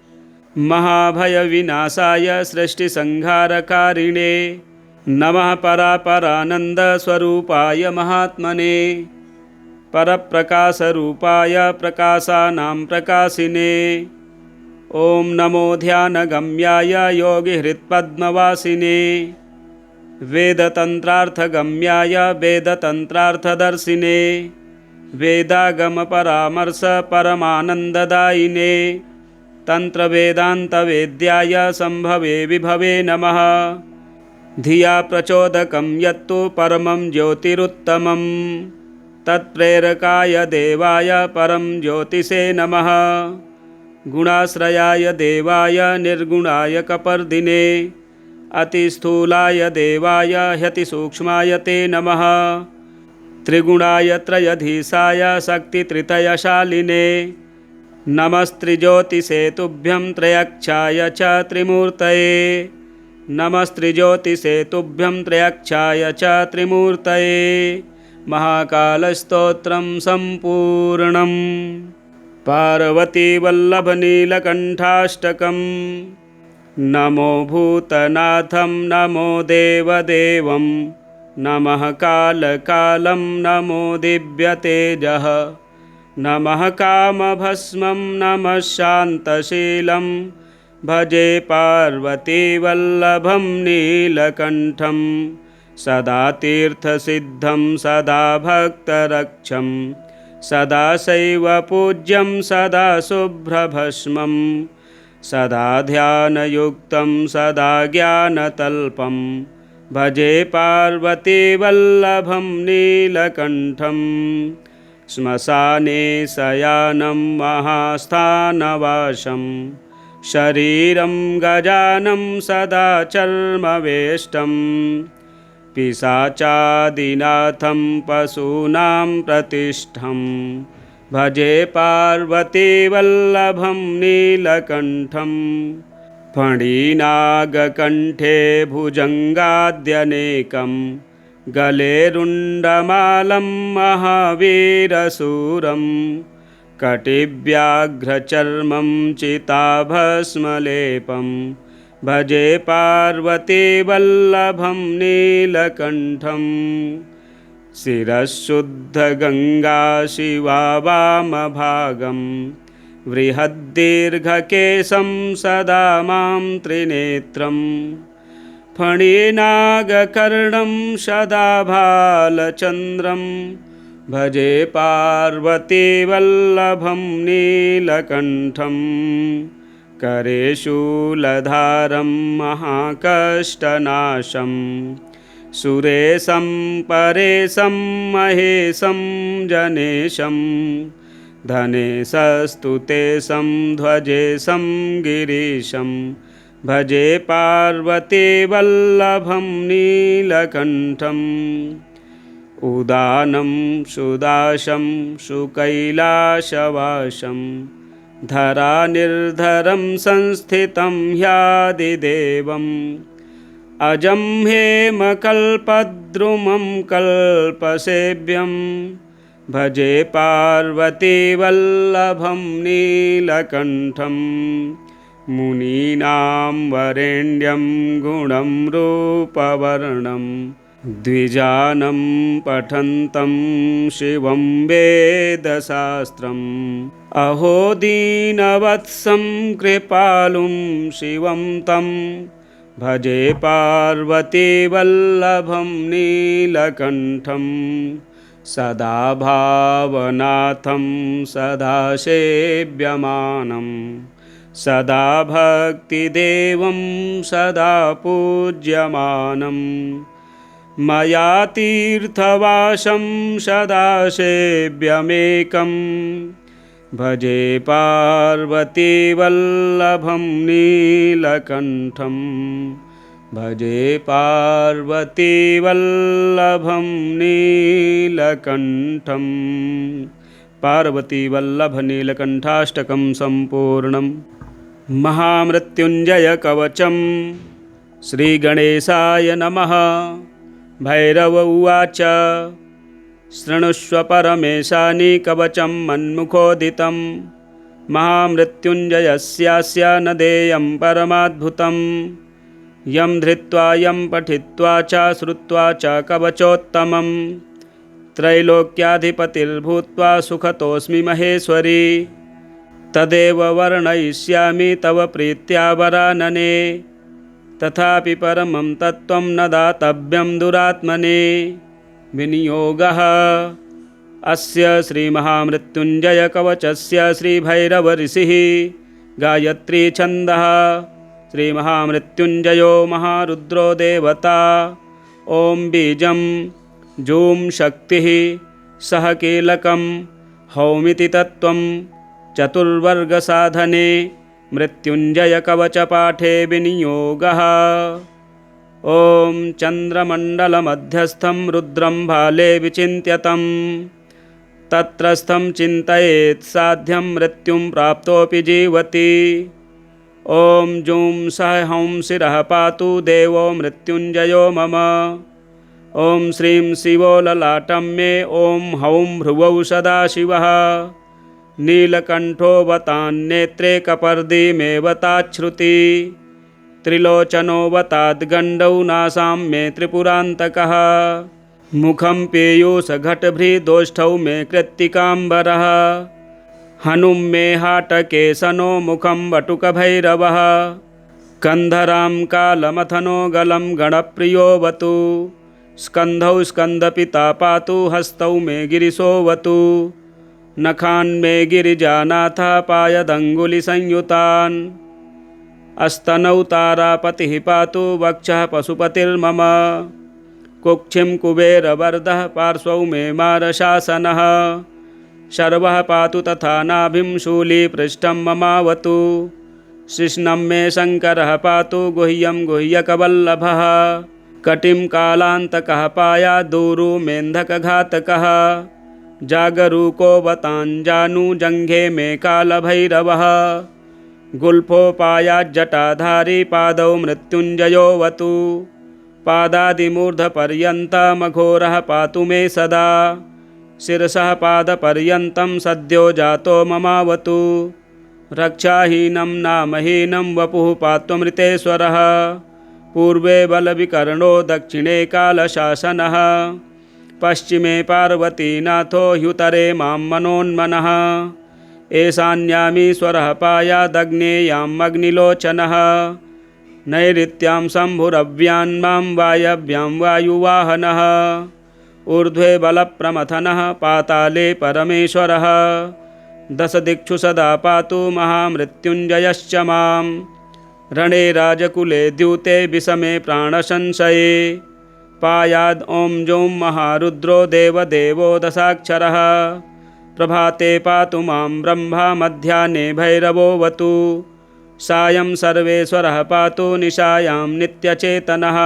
महाभयविनाशाय सृष्टिसंहारकारिणे नमः परापरानन्दस्वरूपाय महात्मने परप्रकाशरूपाय प्रकाशानां प्रकाशिने ॐ नमो ध्यानगम्याय योगिहृत्पद्मवासिने वेदतन्त्रार्थगम्याय वेदतन्त्रार्थदर्शिने वेदागमपरामर्श परमानन्ददायिने तन्त्रवेदान्तवेद्याय शम्भवे विभवे नमः। धिया प्रचोदकं यत्तु परमं ज्योतिरुत्तमं तत्प्रेरकाय देवाय परं ज्योतिषे नमः। गुणाश्रयाय देवाय निर्गुणाय कपर्दिने अतिस्थूलाय देवाय ह्यतिसूक्ष्माय ते नमः। त्रिगुणाय त्रयधीशाय शक्तित्रितयशालिने नमस्त्रिज्योतिषे तुभ्यं त्रयक्षाय च त्रिमूर्तये नमस्त्रिज्योतिषे तुभ्यं त्रयक्षाय च त्रिमूर्तये महाकालस्तोत्रं सम्पूर्णम्। पार्वतीवल्लभनीलकण्ठाष्टकम्। नमो भूतनाथं नमो देवदेवं नमः कालकालं नमो दिव्यतेजः नमः कामभस्मं नमः शान्तशीलं भजे पार्वतीवल्लभं नीलकण्ठं सदा तीर्थसिद्धं सदा भक्तरक्षं सदा शैवपूज्यं सदा शुभ्रभस्मं सदा ध्यानयुक्तं सदा ज्ञानतल्पं भजे पार्वतीवल्लभं नीलकण्ठं श्मशाने शयानं महास्थानवासं शरीरं गजानं सदा चर्मवेष्टं पिशाचादिनाथं पशूनां प्रतिष्ठं भजे पार्वतीवल्लभं नीलकण्ठं फणिनागकण्ठे भुजङ्गाद्यनेकं गले रुण्डमालं महावीरशूरं कटिव्याघ्रचर्मं चिताभस्मलेपं भजे पार्वतीवल्लभं नीलकण्ठं शिरःशुद्धगङ्गा शिवा वामभागं बृहद्दीर्घकेशं सदा मां त्रिनेत्रं फणिनागकर्णं सदा भालचन्द्रं भजे पार्वतीवल्लभं नीलकण्ठं करे शूलधारं महाकष्टनाशं सुरेशं परेशं महेशं जनेशं धनेशस्तुतेशं ध्वजेशं गिरीशं भजे पार्वतीवल्लभं नीलकण्ठं उदानं सुदाशं सुकैलासवासं धरानिर्धरं संस्थितं ह्यादिदेवम् अजं हेमकल्पद्रुमं कल्पसेव्यं भजे पार्वतीवल्लभं नीलकण्ठं मुनीनां वरेण्यं गुणं रूपवर्णं द्विजानं पठन्तं शिवं वेदशास्त्रम् अहो दीनवत्सं कृपालुं शिवं तं भजे पार्वतीवल्लभं नीलकण्ठं सदा भावनाथं सदा सेव्यमानं सदा भक्तिदेवं सदा पूज्यमानं मया तीर्थवासं सदा सेव्यमेकं भजे पार्वतीवल्लभं नीलकण्ठं भजे पार्वतीवल्लभं नीलकण्ठं। पार्वतीवल्लभनीलकण्ठाष्टकं सम्पूर्णम्। महामृत्युञ्जयकवचं श्रीगणेशाय नमः। भैरव उवाच शृणुष्व परमेशानि कवचं मन्मुखोदितं महामृत्युञ्जयस्यास्य न देयं परमाद्भुतं यं धृत्वा यं पठित्वा च श्रुत्वा च कवचोत्तमं त्रैलोक्याधिपतिर्भूत्वा सुखतोऽस्मि महेश्वरी तदेव वर्णयिष्यामि तव प्रीत्या वरानने तथापि परमं तत्त्वं न दातव्यं दुरात्मने विनियोगः अस्य श्रीमहामृत्युञ्जयकवचस्य श्रीभैरवऋषिः गायत्री छन्दः श्रीमहामृत्युञ्जयो महारुद्रो देवता ॐ बीजं जूं शक्तिः सह कीलकं हौमिति तत्त्वं चतुर्वर्गसाधने मृत्युञ्जयकवचपाठे विनियोगः। ॐ चन्द्रमण्डलमध्यस्थं रुद्रं भाले विचिन्त्यतं तत्रस्थं चिन्तयेत् साध्यं मृत्युं प्राप्तोऽपि जीवति। ॐ जूं सः हौं शिरः पातु देवो मृत्युञ्जयो मम। ॐ श्रीं शिवो ललाटं मे ॐ हौं भ्रुवौ सदाशिवः नीलकण्ठो वतान्नेत्रे कपर्दीमेव ताच्छ्रुति त्रिलोचनो वताद्गण्डौ नासां मे त्रिपुरान्तकः मुखं पीयूषघटभृदोष्ठौ मे कृत्तिकाम्बरः हनुं मे हाटकेशनो मुखं वटुकभैरवः कन्धरां कालमथनो गलं गणप्रियोऽवतु स्कन्धौ स्कन्दपिता पातु हस्तौ मे गिरिशोऽवतु नखान् मे गिरिजानाथः पायदङ्गुलिसंयुतान् अस्तनौ तारापतिः पातु वक्षः पशुपतिर्मम कुक्षिं कुबेरवरदः पार्श्वौ मे मारशासनः शर्वः पातु तथा नाभिं शूलीपृष्ठं ममावतु शिश्नं मे शङ्करः पातु गुह्यं गुह्यकवल्लभः कटिं कालान्तकः पायादूरु मेन्धकघातकः जागरूको वताञ्जानु जङ्घे मे कालभैरवः गुल्फोपायाज्जटाधारी पादौ मृत्युञ्जयोऽवतु पादादिमूर्धपर्यन्तमघोरः पातु मे सदा शिरसः पादपर्यन्तं सद्यो जातो ममावतु रक्षाहीनं नामहीनं वपुः पात्वमृतेश्वरः पूर्वे बलविकर्णो दक्षिणे कालशासनः पश्चिमे पार्वतीनाथो ह्युतरे मां मनोन्मनः ईशान्यामीश्वरः पायादग्नेयामग्निलोचनः नैऋत्यां शम्भुरव्यान्मां वायव्यां वायुवाहनः ऊर्ध्वे बलप्रमथनः पाताले परमेश्वरः दशदिक्षु सदा पातु महामृत्युञ्जयश्च मां रणे राजकुले द्यूते विषमे प्राणसंशये पायाद् ॐ जौं महारुद्रो देवदेवो दशाक्षरः प्रभाते पातु मां ब्रह्मा मध्याह्ने भैरवोऽवतु सायं सर्वेश्वरः पातु निशायां नित्यचेतनः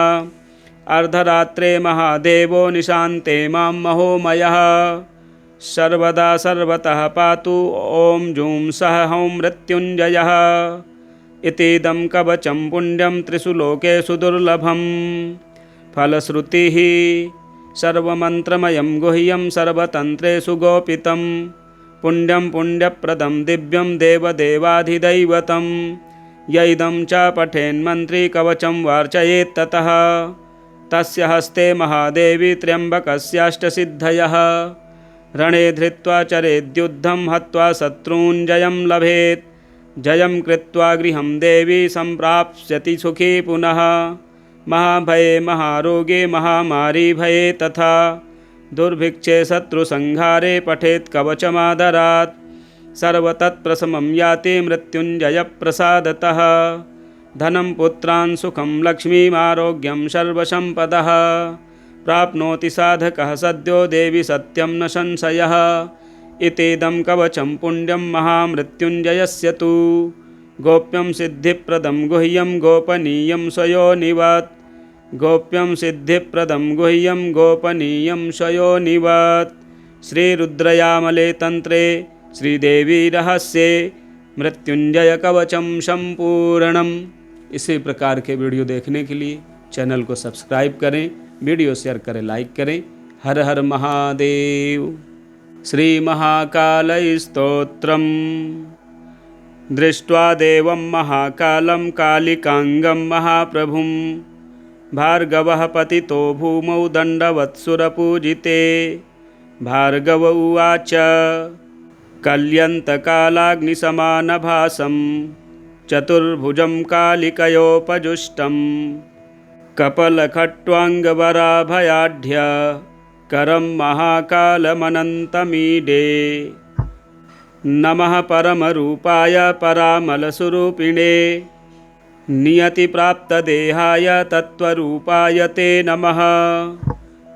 अर्धरात्रे महादेवो निशान्ते मां महोमयः सर्वदा सर्वतः पातु ॐ जूं सः हौं मृत्युञ्जयः इतीदं कवचं पुण्यं त्रिषु लोकेषु दुर्लभम् फलश्रुतिः सर्वमन्त्रमयं गुह्यं सर्वतन्त्रेषु गोपितं पुण्यं पुण्यप्रदं दिव्यं देवदेवाधिदैवतं यैदं च पठेन्मन्त्री कवचं वार्चयेत्ततः तस्य हस्ते महादेवी त्र्यम्बकस्याष्टसिद्धयः रणे धृत्वा चरेद्युद्धं हत्वा शत्रून् जयं लभेत् जयं कृत्वा गृहं देवी सम्प्राप्स्यति सुखी पुनः महाभये महारोगे महामारी भये तथा दुर्भिक्षे शत्रुसंहारे पठेत् कवचमादरात् सर्वतत्प्रशमं याति मृत्युञ्जयप्रसादतः धनं पुत्रान् सुखं लक्ष्मीमारोग्यं सर्वसम्पदः प्राप्नोति साधकः सद्यो देवि सत्यं न संशयः इतीदं कवचं पुण्यं महामृत्युञ्जयस्य तु गोप्यं सिद्धिप्रदं गुह्यं गोपनीयं स्वयोनिवत् गोप्यं सिद्धिप्रदं गुह्यं गोपनीयं स्वयोनिवत्। श्रीरुद्रयामले तंत्रे श्रीदेवी रहस्ये मृत्युंजय कवचम संपूर्णम। इसी प्रकार के वीडियो देखने के लिए चैनल को सब्सक्राइब करें, वीडियो शेयर करें, लाइक करें। हर हर महादेव। श्री महाकालय स्तोत्रम। दृष्ट्वा देवं महाकालं कालिकांगं महाप्रभुं भार्गवः पतितो भूमौ दण्डवत्सुरपूजिते। भार्गव उवाच कल्यन्तकालाग्निसमानभासं चतुर्भुजं कालिकयोपजुष्टं कपलखट्वाङ्गवराभयाढ्य करं महाकालमनन्तमीडे। नमः परमरूपाय परामलस्वरूपिणे नियतिप्राप्तदेहाय तत्त्वरूपाय ते नमः।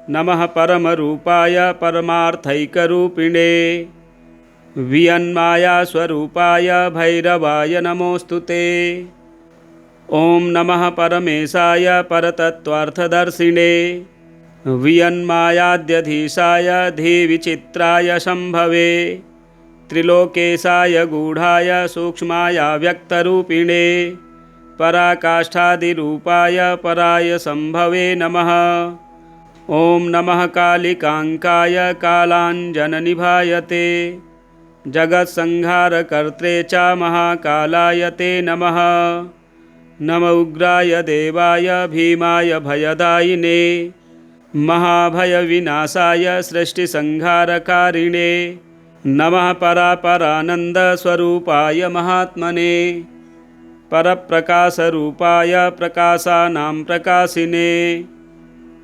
नमः परमरूपाय परमार्थैकरूपिणे वियन्मायास्वरूपाय भैरवाय नमोऽस्तु ते। ॐ नमः परमेशाय परतत्त्वार्थदर्शिने वियन्मायाद्यधीशाय धीविचित्राय शम्भवे त्रिलोकेशाय गूढाय सूक्ष्माय व्यक्तरूपिणे पराकाष्ठादिरूपाय पराय शम्भवे नमः। ॐ नमः कालिकाङ्काय कालाञ्जननिभाय ते जगत्संहारकर्त्रे च महाकालाय ते नमः। नम उग्राय देवाय भीमाय भयदायिने महाभयविनाशाय सृष्टिसंहारकारिणे नमः परापरानन्दस्वरूपाय महात्मने परप्रकाशरूपाय प्रकाशानां प्रकाशिने।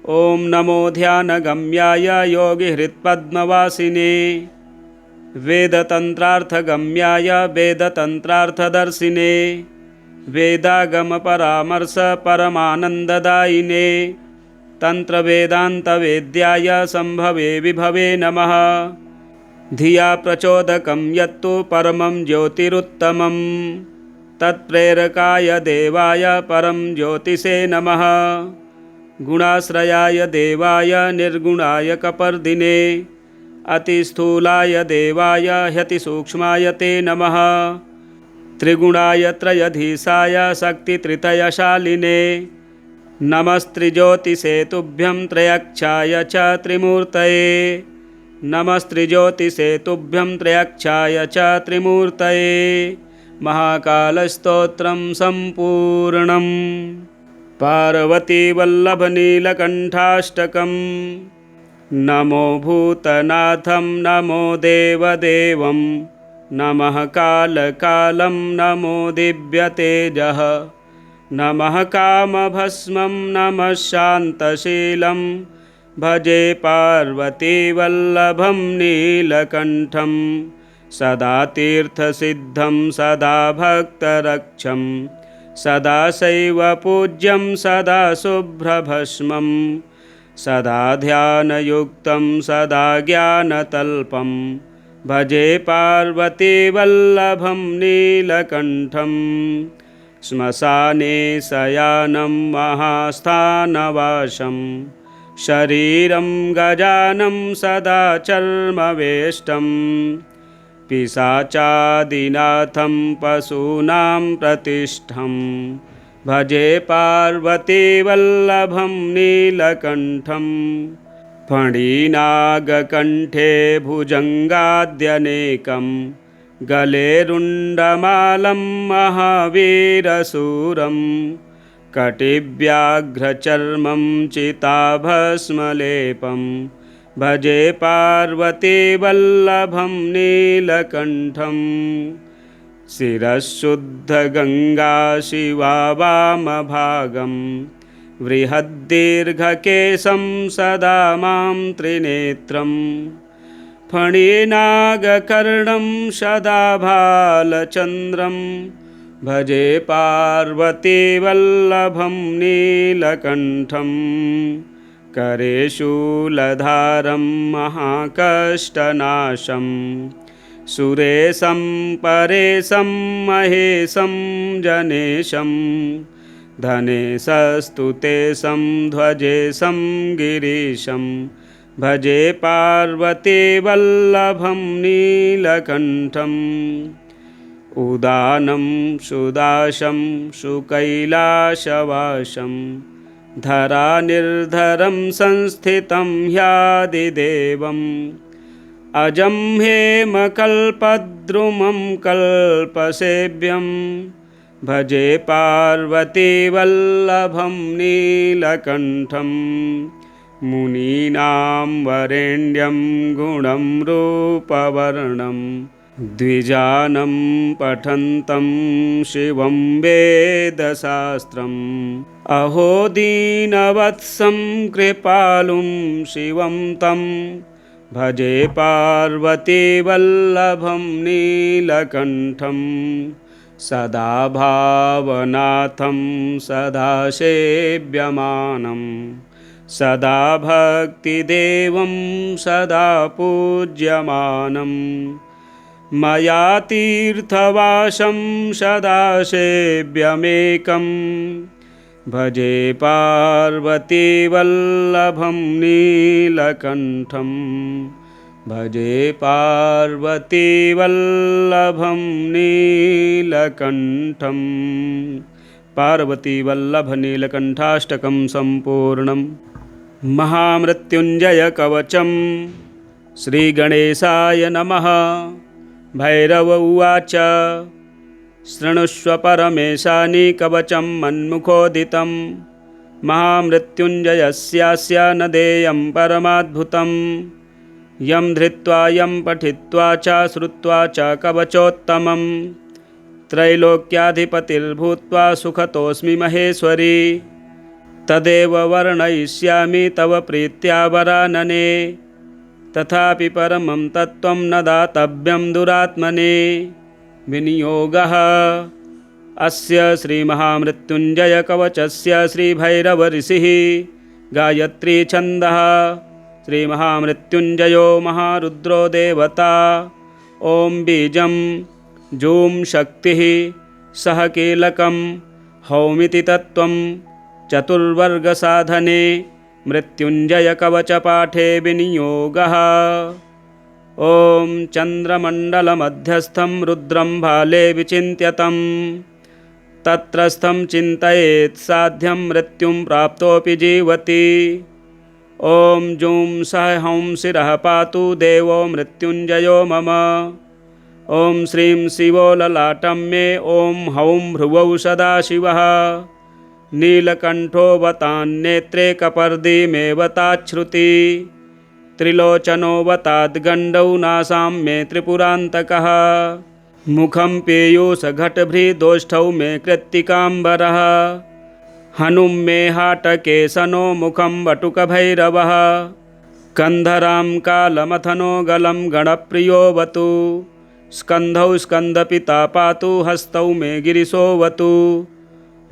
ॐ नमो ध्यानगम्याय योगिहृत्पद्मवासिने वेदतन्त्रार्थगम्याय वेदतन्त्रार्थदर्शिने वेदागमपरामर्श परमानन्ददायिने तन्त्रवेदान्तवेद्याय शम्भवे विभवे नमः। धिया प्रचोदकं यत्तु परमं ज्योतिरुत्तमं तत्प्रेरकाय देवाय परं ज्योतिषे नमः। गुणाश्रयाय देवाय निर्गुणाय कपर्दिने अतिस्थूलाय देवाय ह्यतिसूक्ष्माय ते नमः। त्रिगुणाय त्रयधीशाय शक्तित्रितयशालिने नमस्त्रिज्योतिषे तुभ्यं त्रयक्षाय च त्रिमूर्तये नमस्त्रिज्योतिषे तुभ्यं त्रयक्षाय च त्रिमूर्तये। महाकालस्तोत्रं सम्पूर्णम्। पार्वतीवल्लभनीलकण्ठाष्टकम्। नमो भूतनाथं नमो देवदेवं नमः कालकालं नमो दिव्यतेजः नमः कामभस्मं नमः शान्तशीलं भजे पार्वतीवल्लभं नीलकण्ठं सदा तीर्थसिद्धं सदा भक्तरक्षं सदा शैवपूज्यं सदा शुभ्रभस्मं सदा ध्यानयुक्तं सदा ज्ञानतल्पं भजे पार्वतीवल्लभं नीलकण्ठं श्मशाने शयानं महास्थानवासं शरीरं गजानं सदा चर्मवेष्टं पिशाचादिनाथं पशूनां प्रतिष्ठं भजे पार्वतीवल्लभं नीलकण्ठं फणिनागकण्ठे भुजङ्गाद्यनेकं गले रुण्डमालं महावीरशूरं कटिव्याघ्रचर्मं चिताभस्मलेपं भजे पार्वतीवल्लभं नीलकण्ठं शिरःशुद्धगङ्गा शिवा वामभागं बृहद्दीर्घकेशं सदा मां त्रिनेत्रं फणिनागकर्णं सदा भालचन्द्रं भजे पार्वतीवल्लभं नीलकण्ठं करे शूलधारं महाकष्टनाशं सुरेशं परेशं महेशं जनेशं धनेशस्तुतेशं ध्वजेशं गिरीशं भजे पार्वतीवल्लभं नीलकण्ठम् उदानं सुदाशं सुकैलासवासं धरानिर्धरं संस्थितं ह्यादिदेवम् अजं हेमकल्पद्रुमं कल्पसेव्यं भजे पार्वतीवल्लभं नीलकण्ठं मुनीनां वरेण्यं गुणं रूपवर्णं द्विजानं पठन्तं शिवं वेदशास्त्रम् अहो दीनवत्सं कृपालुं शिवं तं भजे पार्वतीवल्लभं नीलकण्ठं सदा भावनाथं सदा सेव्यमानं सदा भक्तिदेवं सदा पूज्यमानं मया तीर्थवासं सदा सेव्यमेकं भजे पार्वतीवल्लभं नीलकण्ठं भजे पार्वतीवल्लभं नीलकण्ठं। पार्वतीवल्लभनीलकण्ठाष्टकं सम्पूर्णम्। महामृत्युञ्जयकवचं श्रीगणेशाय नमः। भैरव उवाच शृणुष्व परमेशानि कवचं मन्मुखोदितं महामृत्युञ्जयस्यास्य न देयं परमाद्भुतं यं धृत्वा यं पठित्वा च श्रुत्वा च कवचोत्तमं त्रैलोक्याधिपतिर्भूत्वा सुखतोऽस्मि महेश्वरी तदेव वर्णयिष्यामि तव प्रीत्या वरानने तथापि परमं तत्त्वं न दातव्यं दुरात्मने विनियोगः अस्य श्रीमहामृत्युञ्जयकवचस्य श्रीभैरवऋषिः गायत्री छन्दः श्रीमहामृत्युञ्जयो महारुद्रो देवता ॐ बीजं जूं शक्तिः सह कीलकं हौमिति तत्त्वं चतुर्वर्गसाधने मृत्युञ्जयकवचपाठे विनियोगः ॐ चन्द्रमण्डलमध्यस्थं रुद्रं भाले विचिन्त्यतं तत्रस्थं चिन्तयेत् साध्यं मृत्युं प्राप्तोऽपि जीवति ॐ जूं सः हौं शिरः पातु देवो मृत्युञ्जयो मम ॐ श्रीं शिवो ललाटं मे ॐ हौं भ्रुवौ सदाशिवः नीलकण्ठो वतान्नेत्रे कपर्दीमेव ताच्छ्रुति त्रिलोचनो वताद्गण्डौ नासां मे त्रिपुरान्तकः मुखं पीयूषघटभृदोष्ठौ मे कृत्तिकाम्बरः हनुं मे हाटकेशनो मुखं वटुकभैरवः कन्धरां कालमथनो गलं गणप्रियोऽवतु स्कन्धौ स्कन्दपिता पातु हस्तौ मे गिरिशोऽवतु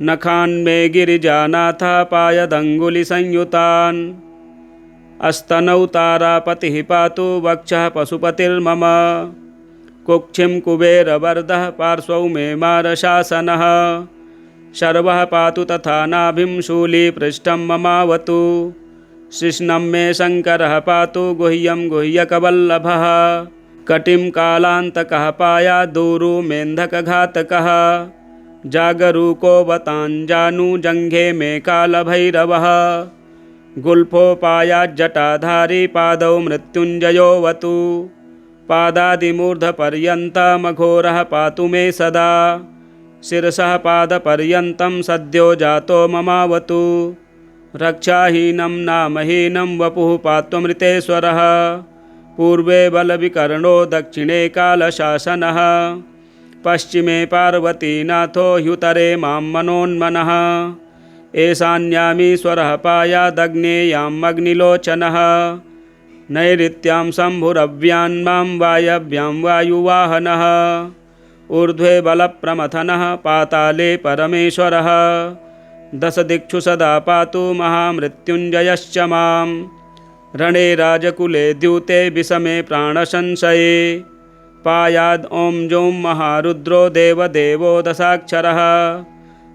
नखान् मे गिरिजानाथः पायदङ्गुलिसंयुतान् अस्तनौ तारापतिः पातु वक्षः पशुपतिर्मम कुक्षिं कुबेरवरदः पार्श्वौ मे मारशासनः शर्वः पातु तथा नाभिं शूलीपृष्ठं ममावतु शिश्नं मे शङ्करः पातु गुह्यं गुह्यकवल्लभः कटिं कालान्तकः पायादूरु मेन्धकघातकः जागरूको वताञ्जानु जङ्घे मे कालभैरवः गुल्फोपायाज्जटाधारी पादौ मृत्युञ्जयोऽवतु पादादिमूर्धपर्यन्तमघोरः पातु मे सदा शिरसः पादपर्यन्तं सद्यो जातो ममावतु रक्षाहीनं नामहीनं वपुः पात्वमृतेश्वरः पूर्वे बलविकर्णो दक्षिणे कालशासनः पश्चिमे पार्वतीनाथो ह्युतरे मां मनोन्मनः एशान्यामीश्वरः पायादग्नेयाम् अग्निलोचनः नैऋत्यां शम्भुरव्यान्मां वायव्यां वायुवाहनः ऊर्ध्वे बलप्रमथनः पाताले परमेश्वरः दशदिक्षु सदा पातु महामृत्युञ्जयश्च मां रणे राजकुले द्यूते विषमे प्राणसंशये पायाद् ॐ जौं महारुद्रो देवदेवो दशाक्षरः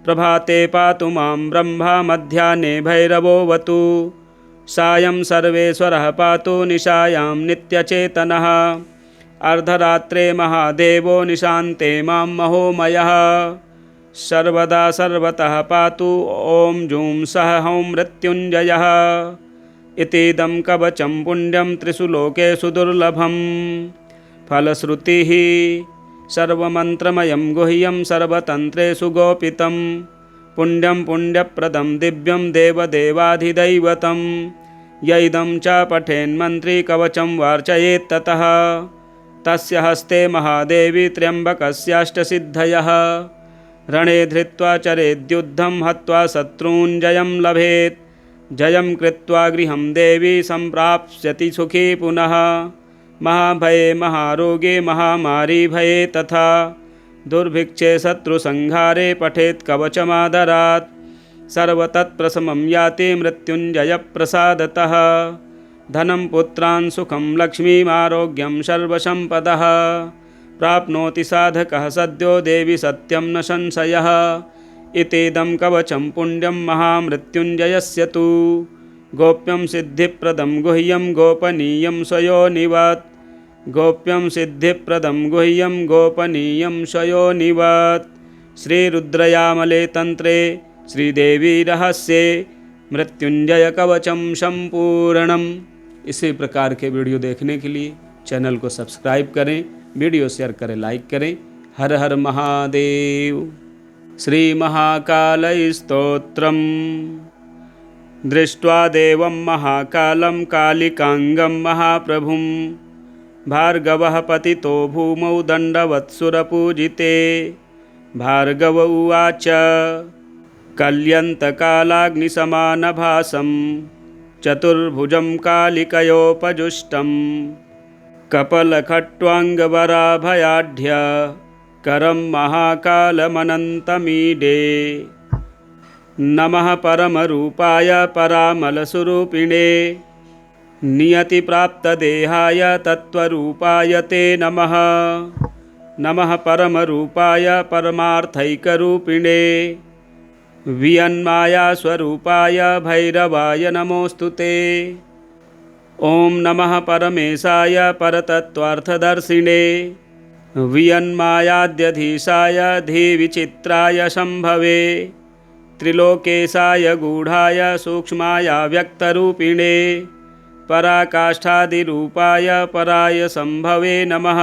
प्रभाते पातु मां ब्रह्मा मध्याह्ने भैरवोऽवतु सायं सर्वेश्वरः पातु निशायां नित्यचेतनः अर्धरात्रे महादेवो निशान्ते मां महोमयः सर्वदा सर्वतः पातु ॐ जूं सः हौं मृत्युञ्जयः इतीदं कवचं पुण्यं त्रिषु लोकेषु दुर्लभं फलश्रुतिः सर्वमन्त्रमयं गुह्यं सर्वतन्त्रेषु गोपितं पुण्यं पुण्यप्रदं दिव्यं देवदेवाधिदैवतं य इदं च पठेन्मन्त्री कवचं वार्चयेत् ततः तस्य हस्ते महादेवी त्र्यम्बकस्याष्टसिद्धयः रणे धृत्वा चरेद्युद्धं हत्वा शत्रून् जयं लभेत् जयं कृत्वा गृहं देवी सम्प्राप्स्यति सुखी पुनः महाभये महारोगे महामारी भये तथा दुर्भिक्षे शत्रुसंहारे पठेत् कवचमादरात् सर्वतत्प्रशमं याति मृत्युञ्जयप्रसादतः धनं पुत्रान् सुखं लक्ष्मीमारोग्यं सर्वसम्पदः प्राप्नोति साधकः सद्यो देवी सत्यं न संशयः इतीदं कवचं पुण्यं महामृत्युञ्जयस्य तु गोप्यं सिद्धिप्रदं गुह्यं गोपनीयं स्वयोनिवत् गोप्यं सिद्धिप्रदं गुह्यं गोपनीयं स्वयोनिवत् श्रीरुद्रयामले तंत्रे श्रीदेवी रहस्ये मृत्युंजय कवचं संपूर्णम्। इसी प्रकार के वीडियो देखने के लिए चैनल को सब्सक्राइब करें, वीडियो शेयर करें, लाइक करें। हर हर महादेव। श्री महाकालय स्तोत्रम्। दृष्ट्वा देवं महाकालं कालिकांगं महाप्रभुं भार्गवः पतितो भूमौ दण्डवत्सुरपूजिते। भार्गव उवाच कल्यन्तकालाग्निसमानभासं चतुर्भुजं कालिकयोपजुष्टं कपलखट्वाङ्गवराभयाढ्य करं महाकालमनन्तमीडे। नमः परमरूपाय परामलस्वरूपिणे नियतिप्राप्तदेहाय तत्त्वरूपाय ते नमः। नमः परमरूपाय परमार्थैकरूपिणे वियन्मायास्वरूपाय भैरवाय नमोऽस्तु ते। ॐ नमः परमेशाय परतत्त्वार्थदर्शिने वियन्मायाद्यधीशाय धीविचित्राय शम्भवे त्रिलोकेशाय गूढाय सूक्ष्माय व्यक्तरूपिणे पराकाष्ठादिरूपाय पराय शम्भवे नमः।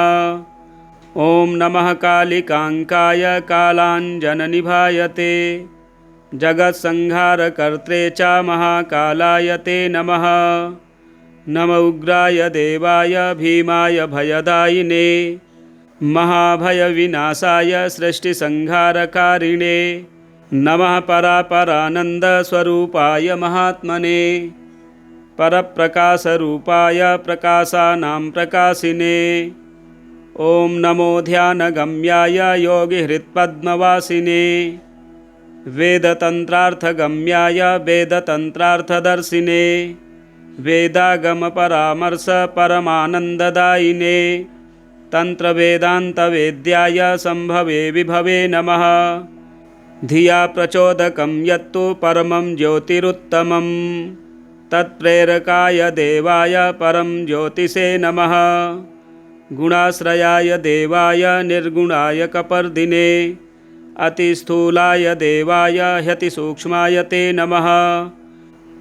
ॐ नमः कालिकाङ्काय कालाञ्जननिभाय ते जगत्संहारकर्त्रे च महाकालाय ते नमः। नम उग्राय देवाय भीमाय भयदायिने महाभयविनाशाय सृष्टिसंहारकारिणे नमः परापरानन्दस्वरूपाय महात्मने परप्रकाशरूपाय प्रकाशानां प्रकाशिने। ॐ नमो ध्यानगम्याय योगिहृत्पद्मवासिने वेदतन्त्रार्थगम्याय वेदतन्त्रार्थदर्शिने वेदागमपरामर्श परमानन्ददायिने तन्त्रवेदान्तवेद्याय शम्भवे विभवे नमः। धिया प्रचोदकं यत्तु परमं ज्योतिरुत्तमं तत्प्रेरकाय देवाय परं ज्योतिषे नमः। गुणाश्रयाय देवाय निर्गुणाय कपर्दिने अतिस्थूलाय देवाय ह्यतिसूक्ष्माय ते नमः।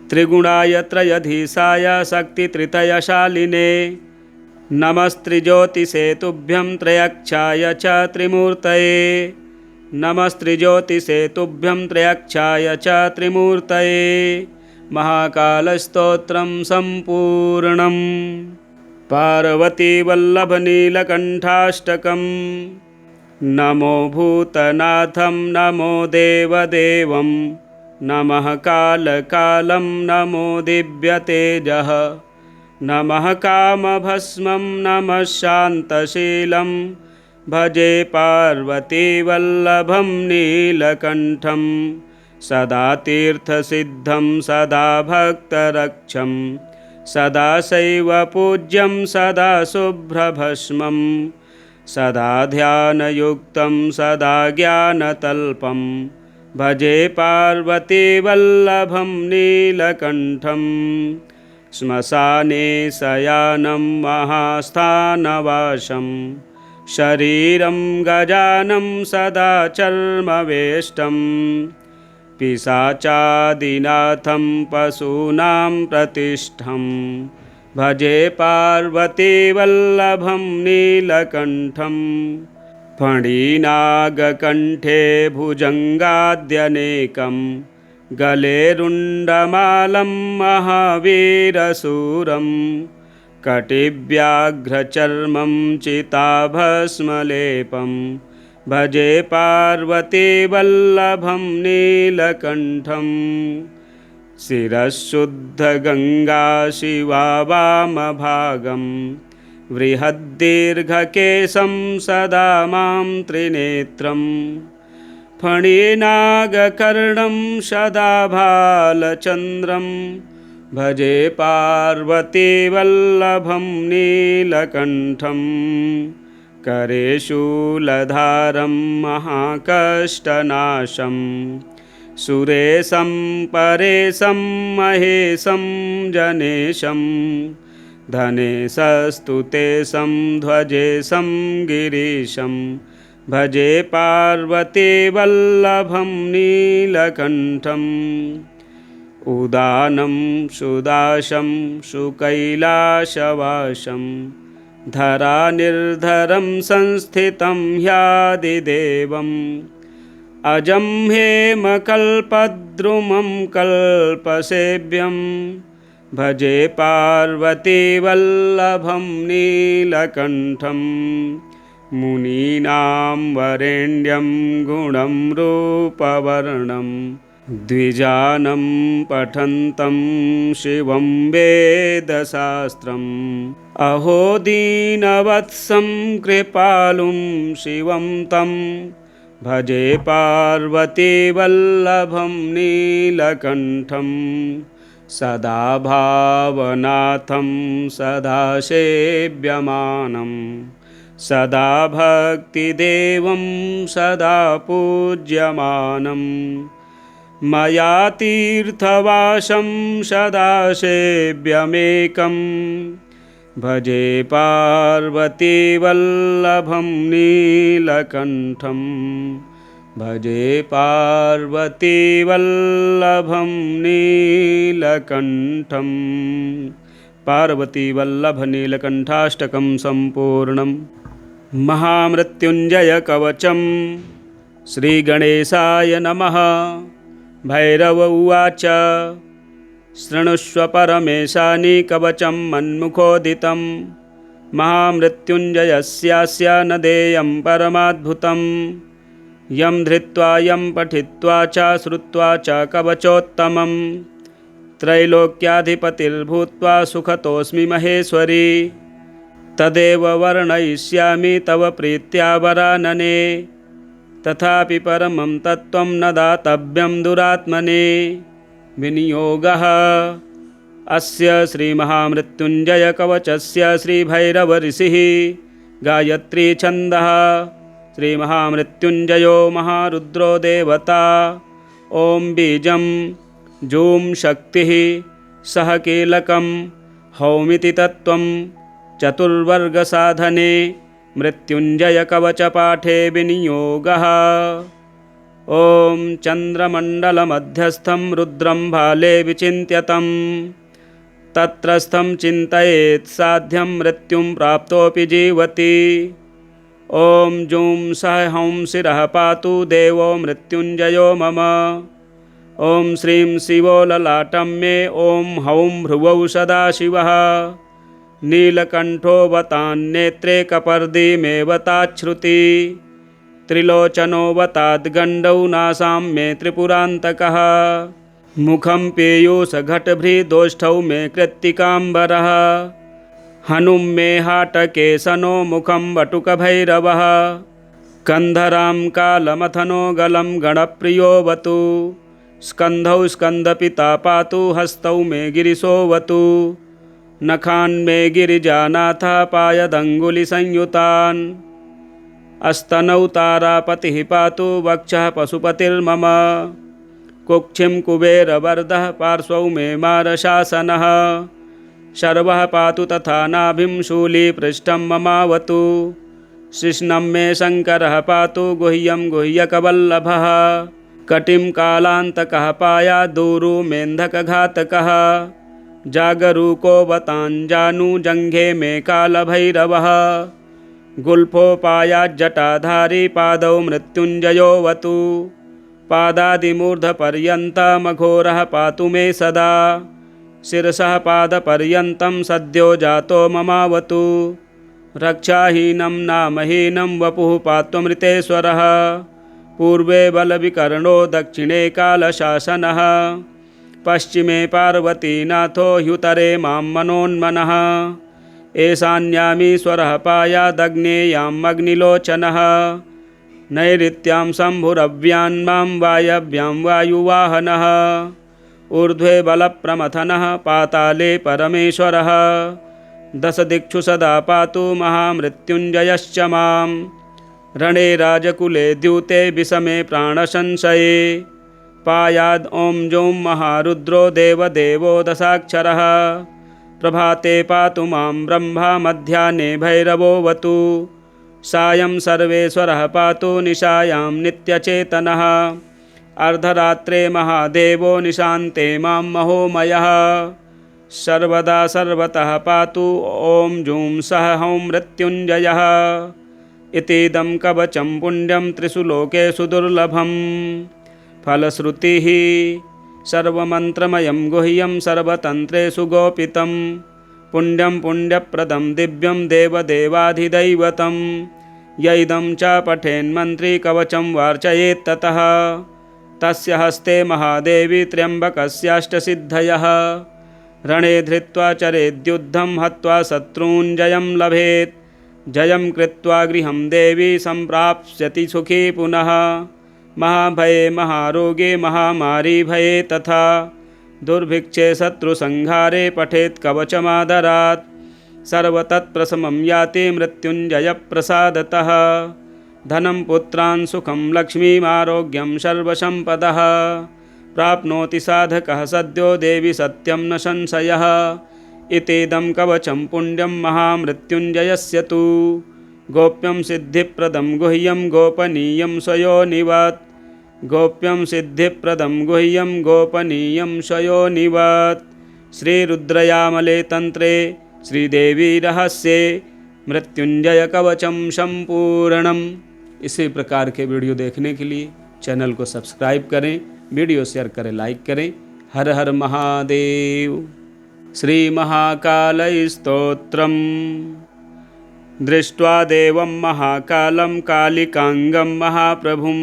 त्रिगुणाय त्रयधीशाय शक्तित्रितयशालिने नमस्त्रिज्योतिषे तुभ्यं त्रयक्षाय च त्रिमूर्तये नमस्त्रिज्योतिषे तुभ्यं त्रयक्षाय च त्रिमूर्तये। महाकालस्तोत्रं सम्पूर्णम्। पार्वतीवल्लभनीलकण्ठाष्टकम्। नमो भूतनाथं नमो देवदेवं नमः कालकालं नमो दिव्यतेजः नमः कामभस्मं नमः शान्तशीलं भजे पार्वतीवल्लभं नीलकण्ठं सदा तीर्थसिद्धं सदा भक्तरक्षं सदा शैवपूज्यं सदा शुभ्रभस्मं सदा ध्यानयुक्तं सदा ज्ञानतल्पं भजे पार्वतीवल्लभं नीलकण्ठं श्मशाने शयानं महास्थानवासं शरीरं गजानं सदा चर्मवेष्टं पिशाचादिनाथं पशूनां प्रतिष्ठं भजे पार्वतीवल्लभं नीलकण्ठं फणिनागकण्ठे भुजङ्गाद्यनेकं गले रुण्डमालं महावीरशूरं कटिव्याघ्रचर्मं चिताभस्मलेपं भजे पार्वतीवल्लभं नीलकण्ठं शिरःशुद्धगङ्गा शिवा वामभागं बृहद्दीर्घकेशं सदा मां त्रिनेत्रं फणिनागकर्णं सदा भालचन्द्रं भजे पार्वतीवल्लभं नीलकण्ठं करे शूलधारं महाकष्टनाशं सुरेशं परेशं महेशं जनेशं धनेशस्तुतेशं ध्वजेशं गिरीशं भजे पार्वतीवल्लभं नीलकण्ठं उदानं सुदाशं सुकैलासवासं धरानिर्धरं संस्थितं ह्यादिदेवम् अजं हेमकल्पद्रुमं कल्पसेव्यं भजे पार्वतीवल्लभं नीलकण्ठं मुनीनां वरेण्यं गुणं रूपवर्णं द्विजानं पठन्तं शिवं वेदशास्त्रम् अहो दीनवत्सं कृपालुं शिवं तं भजे पार्वतीवल्लभं नीलकण्ठं सदा भावनाथं सदा सेव्यमानं सदा भक्तिदेवं सदा पूज्यमानं मया तीर्थवासं सदा सेव्यमेकं भजे पार्वतीवल्लभं नीलकण्ठं भजे पार्वतीवल्लभं नीलकण्ठं पार्वतीवल्लभनीलकण्ठाष्टकं सम्पूर्णम् महामृत्युञ्जयकवचं श्रीगणेशाय नमः। भैरव उवाच शृणुष्व परमेशानि कवचं मन्मुखोदितं महामृत्युञ्जयस्यास्य न देयं परमाद्भुतं यं धृत्वा यं पठित्वा च श्रुत्वा च कवचोत्तमं त्रैलोक्याधिपतिर्भूत्वा सुखतोऽस्मि महेश्वरी तदेव वर्णयिष्यामि तव प्रीत्या वरानने तथापि परमं तत्त्वं न दातव्यं दुरात्मने विनियोगः अस्य श्रीमहामृत्युञ्जयकवचस्य श्रीभैरवऋषिः गायत्री छन्दः श्रीमहामृत्युञ्जयो महारुद्रो देवता ॐ बीजं जूं शक्तिः सह कीलकं हौमिति तत्त्वं चतुर्वर्गसाधने मृत्युञ्जयकवचपाठे विनियोगः ॐ चन्द्रमण्डलमध्यस्थं रुद्रं भाले विचिन्त्यतं तत्रस्थं चिन्तयेत् साध्यं मृत्युं प्राप्तोऽपि जीवति ॐ जूं सः हौं शिरः पातु देवो मृत्युञ्जयो मम ॐ श्रीं शिवो ललाटं मे ॐ हौं भ्रुवौ सदाशिवः नीलकण्ठो वतान्नेत्रे कपर्दीमेव ताच्छ्रुति त्रिलोचनोऽवताद्गण्डौ नासां मे त्रिपुरान्तकः मुखं पीयूषघटभृदोष्ठौ मे कृत्तिकाम्बरः हनुं मे हाटकेशनो मुखं वटुकभैरवः कन्धरां कालमथनो गलं गणप्रियोऽवतु स्कन्धौ स्कन्दपिता पातु हस्तौ मे गिरिशोऽवतु नखान्मे गिरिजानाथः पायदङ्गुलिसंयुतान् अस्तनौ तारापतिः पातु वक्षः पशुपतिर्मम कुक्षिं कुबेरवरदः पार्श्वौ मे मारशासनः शर्वः पातु तथा नाभिं शूलीपृष्ठं ममावतु शिश्नं मे शङ्करः पातु गुह्यं गुह्यकवल्लभः कटिं कालान्तकः पायादूरु मेन्धकघातकः जागरूकोऽवताञ्जानुजङ्घे मे कालभैरवः गुल्फोपायाज्जटाधारी पादौ मृत्युञ्जयोऽवतु पादादिमूर्धपर्यन्तमघोरः पातु मे सदा शिरसः पादपर्यन्तं सद्यो जातो ममावतु रक्षाहीनं नामहीनं वपुः पात्वमृतेश्वरः पूर्वे बलविकर्णो दक्षिणे कालशासनः पश्चिमे पार्वतीनाथो ह्युतरे मां मनोन्मनः ईशान्यामीश्वरः पायादग्नेयाम् अग्निलोचनः नैऋत्यां शम्भुरव्यान्मां वायव्यां वायुवाहनः ऊर्ध्वे बलप्रमथनः पाताले परमेश्वरः दशदिक्षु सदा पातु महामृत्युञ्जयश्च मां रणे राजकुले द्यूते विषमे प्राणसंशये पायाद् ॐ जौं महारुद्रो देवदेवो दशाक्षरः प्रभाते पातु मां ब्रह्मा मध्याह्ने भैरवोऽवतु सायं सर्वेश्वरः पातु निशायां नित्यचेतनः अर्धरात्रे महादेवो निशान्ते मां महोमयः सर्वदा सर्वतः पातु ॐ जूं सः हौं मृत्युञ्जयः इतीदं कवचं पुण्यं त्रिषु लोकेषु दुर्लभं फलश्रुतिः सर्वमन्त्रमयं गुह्यं सर्वतन्त्रेषु गोपितं पुण्यं पुण्यप्रदं दिव्यं देवदेवाधिदैवतं यैदं च पठेन्मन्त्री कवचं वार्चयेत्ततः तस्य हस्ते महादेवी त्र्यम्बकस्याष्टसिद्धयः रणे धृत्वा चरेद्युद्धं हत्वा शत्रून् जयं लभेत् जयं कृत्वा गृहं देवी सम्प्राप्स्यति सुखी पुनः महाभये महारोगे महामारी भये तथा दुर्भिक्षे शत्रुसंहारे पठेत् कवचमादरात् सर्वतत्प्रशमं याति मृत्युञ्जयप्रसादतः धनं पुत्रान् सुखं लक्ष्मीमारोग्यं सर्वसम्पदः प्राप्नोति साधकः सद्यो देवी सत्यं न संशयः इतीदं कवचं पुण्यं महामृत्युञ्जयस्य तु गोप्यं सिद्धिप्रदं गुह्यं गोपनीयं स्वयोनिवत् गोप्यं सिद्धिप्रदं गुह्यं गोपनीयं स्वयोनिवत् श्रीरुद्रयामले तंत्रे श्रीदेवी रहस्ये मृत्युंजय कवचं संपूर्णम्। इसी प्रकार के वीडियो देखने के लिए चैनल को सब्सक्राइब करें, वीडियो शेयर करें, लाइक करें। हर हर महादेव। श्री महाकालय स्तोत्रम्। दृष्ट्वा देवं महाकालं कालिकांगं महाप्रभुं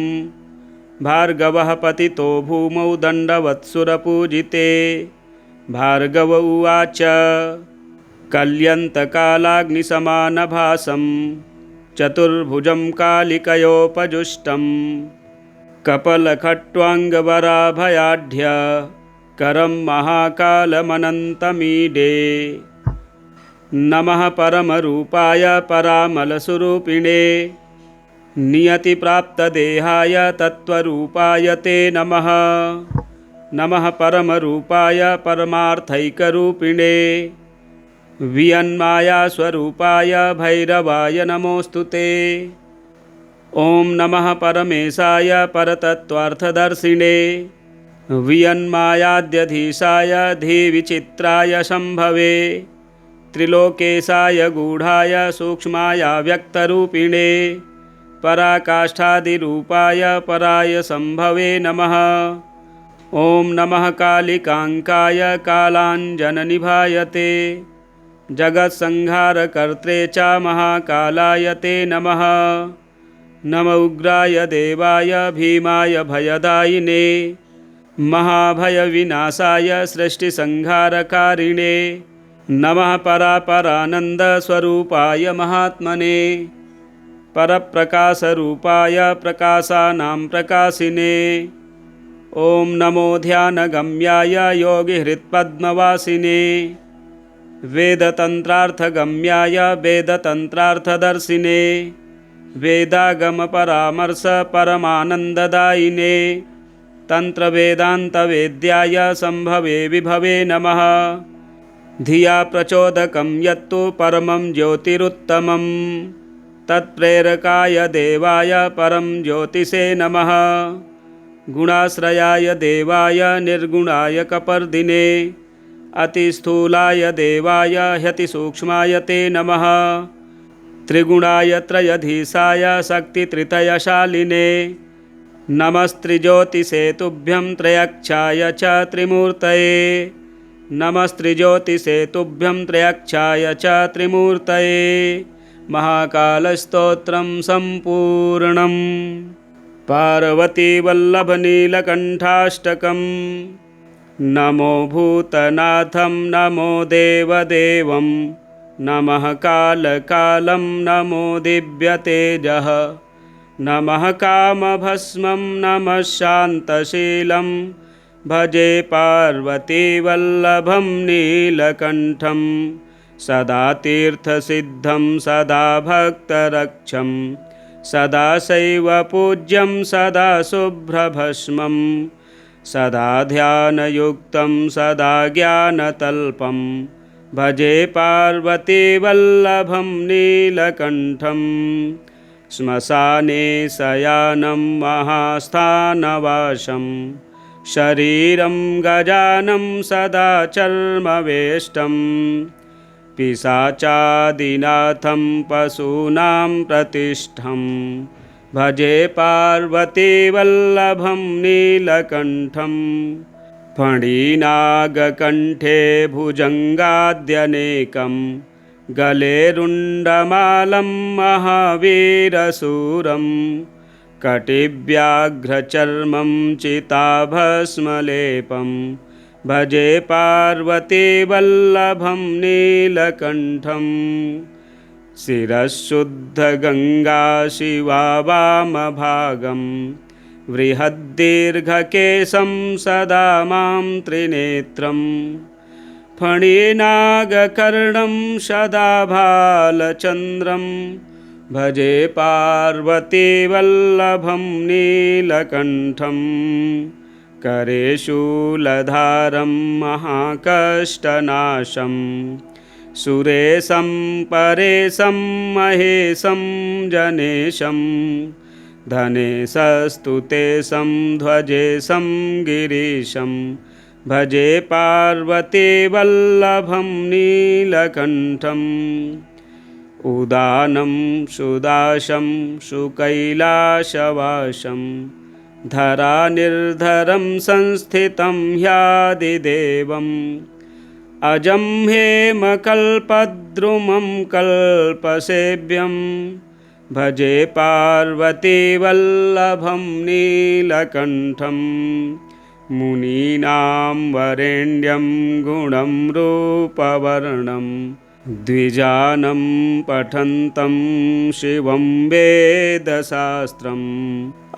भार्गवः पतितो भूमौ दण्डवत्सुरपूजिते। भार्गव उवाच कल्यन्तकालाग्निसमानभासं चतुर्भुजं कालिकयोपजुष्टं कपलखट्वाङ्गवराभयाढ्य करं महाकालमनन्तमीडे। नमः परमरूपाय परामलस्वरूपिणे नियतिप्राप्तदेहाय तत्त्वरूपाय ते नमः। नमः परमरूपाय परमार्थैकरूपिणे वियन्मायास्वरूपाय भैरवाय नमोऽस्तु ते। ॐ नमः परमेशाय परतत्त्वार्थदर्शिने वियन्मायाद्यधीशाय धीविचित्राय शम्भवे त्रिलोकेशाय गूढाय सूक्ष्माय व्यक्तरूपिणे पराकाष्ठादिरूपाय पराय शम्भवे नमः। ॐ नमः कालिकाङ्काय कालाञ्जननिभाय ते जगत्संहारकर्त्रे च महाकालाय ते नमः। नम उग्राय देवाय भीमाय भयदायिने महाभयविनाशाय सृष्टिसंहारकारिणे नमः परापरानन्दस्वरूपाय महात्मने परप्रकाशरूपाय प्रकाशानां प्रकाशिने ॐ नमो ध्यानगम्याय योगिहृत्पद्मवासिने वेदतन्त्रार्थगम्याय वेदतन्त्रार्थदर्शिने वेदागमपरामर्श परमानन्ददायिने तन्त्रवेदान्तवेद्याय सम्भवे विभवे नमः धिया प्रचोदकं यत्तु परमं ज्योतिरुत्तमं तत्प्रेरकाय देवाय परं ज्योतिषे नमः गुणाश्रयाय देवाय निर्गुणाय कपर्दिने अतिस्थूलाय देवाय ह्यतिसूक्ष्माय ते नमः त्रिगुणाय त्रयधीशाय शक्तित्रितयशालिने नमस्त्रिज्योतिषे तुभ्यं त्रयक्षाय च त्रिमूर्तये नमस्त्रिज्योतिषे तुभ्यं त्रयक्षाय च त्रिमूर्तये महाकालस्तोत्रं सम्पूर्णम् पार्वतीवल्लभनीलकण्ठाष्टकम् नमो भूतनाथं नमो देवदेवं नमः कालकालं नमो दिव्यतेजः नमः कामभस्मं नमः शान्तशीलं भजे पार्वतीवल्लभं नीलकण्ठं सदा तीर्थसिद्धं सदा भक्तरक्षं सदा शैवपूज्यं सदा शुभ्रभस्मं सदा ध्यानयुक्तं सदा ज्ञानतल्पं भजे पार्वतीवल्लभं नीलकण्ठं श्मशाने शयानं महास्थानवासं शरीरं गजानं सदा चर्मवेष्टं पिशाचादिनाथं पशूनां प्रतिष्ठं भजे पार्वतीवल्लभं नीलकण्ठं फणिनागकण्ठे भुजङ्गाद्यनेकं गले रुण्डमालं महावीरशूरं कटिव्याघ्रचर्मं चिताभस्मलेपं भजे पार्वतीवल्लभं नीलकण्ठं शिरःशुद्धगङ्गा शिवा वामभागं बृहद्दीर्घकेशं सदा मां त्रिनेत्रं फणिनागकर्णं सदा भालचन्द्रं भजे पार्वतीवल्लभं नीलकण्ठं करे शूलधारं महाकष्टनाशं सुरेशं परेशं महेशं जनेशं धनेशस्तुतेशं ध्वजेशं गिरीशं भजे पार्वतीवल्लभं नीलकण्ठं उदानं सुदाशं सुकैलासवासं धरानिर्धरं संस्थितं ह्यादिदेवम् अजं हेमकल्पद्रुमं कल्पसेव्यं भजे पार्वतीवल्लभं नीलकण्ठं मुनीनां वरेण्यं गुणं रूपवर्णं द्विजानं पठन्तं शिवं वेदशास्त्रम्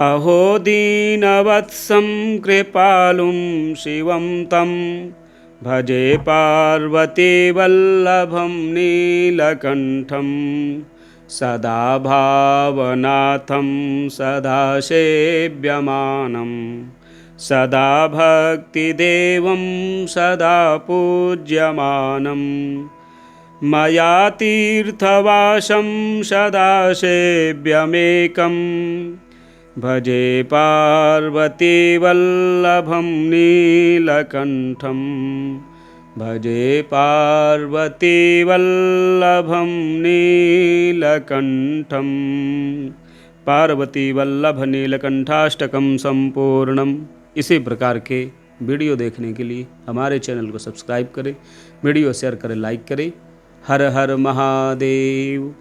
अहो दीनवत्सं कृपालुं शिवं तं भजे पार्वतीवल्लभं नीलकण्ठं सदा भावनाथं सदा सेव्यमानं सदा भक्तिदेवं सदा पूज्यमानं मया तीर्थवासं सदा सेव्यमेकं भजे पार्वतीवल्लभं नीलकण्ठं भजे पार्वतीवल्लभं नीलकण्ठं। पार्वतीवल्लभ नीलकंठाष्टकम संपूर्णम। इसी प्रकार के वीडियो देखने के लिए हमारे चैनल को सब्सक्राइब करें, वीडियो शेयर करें, लाइक करें। हर हर महादेव।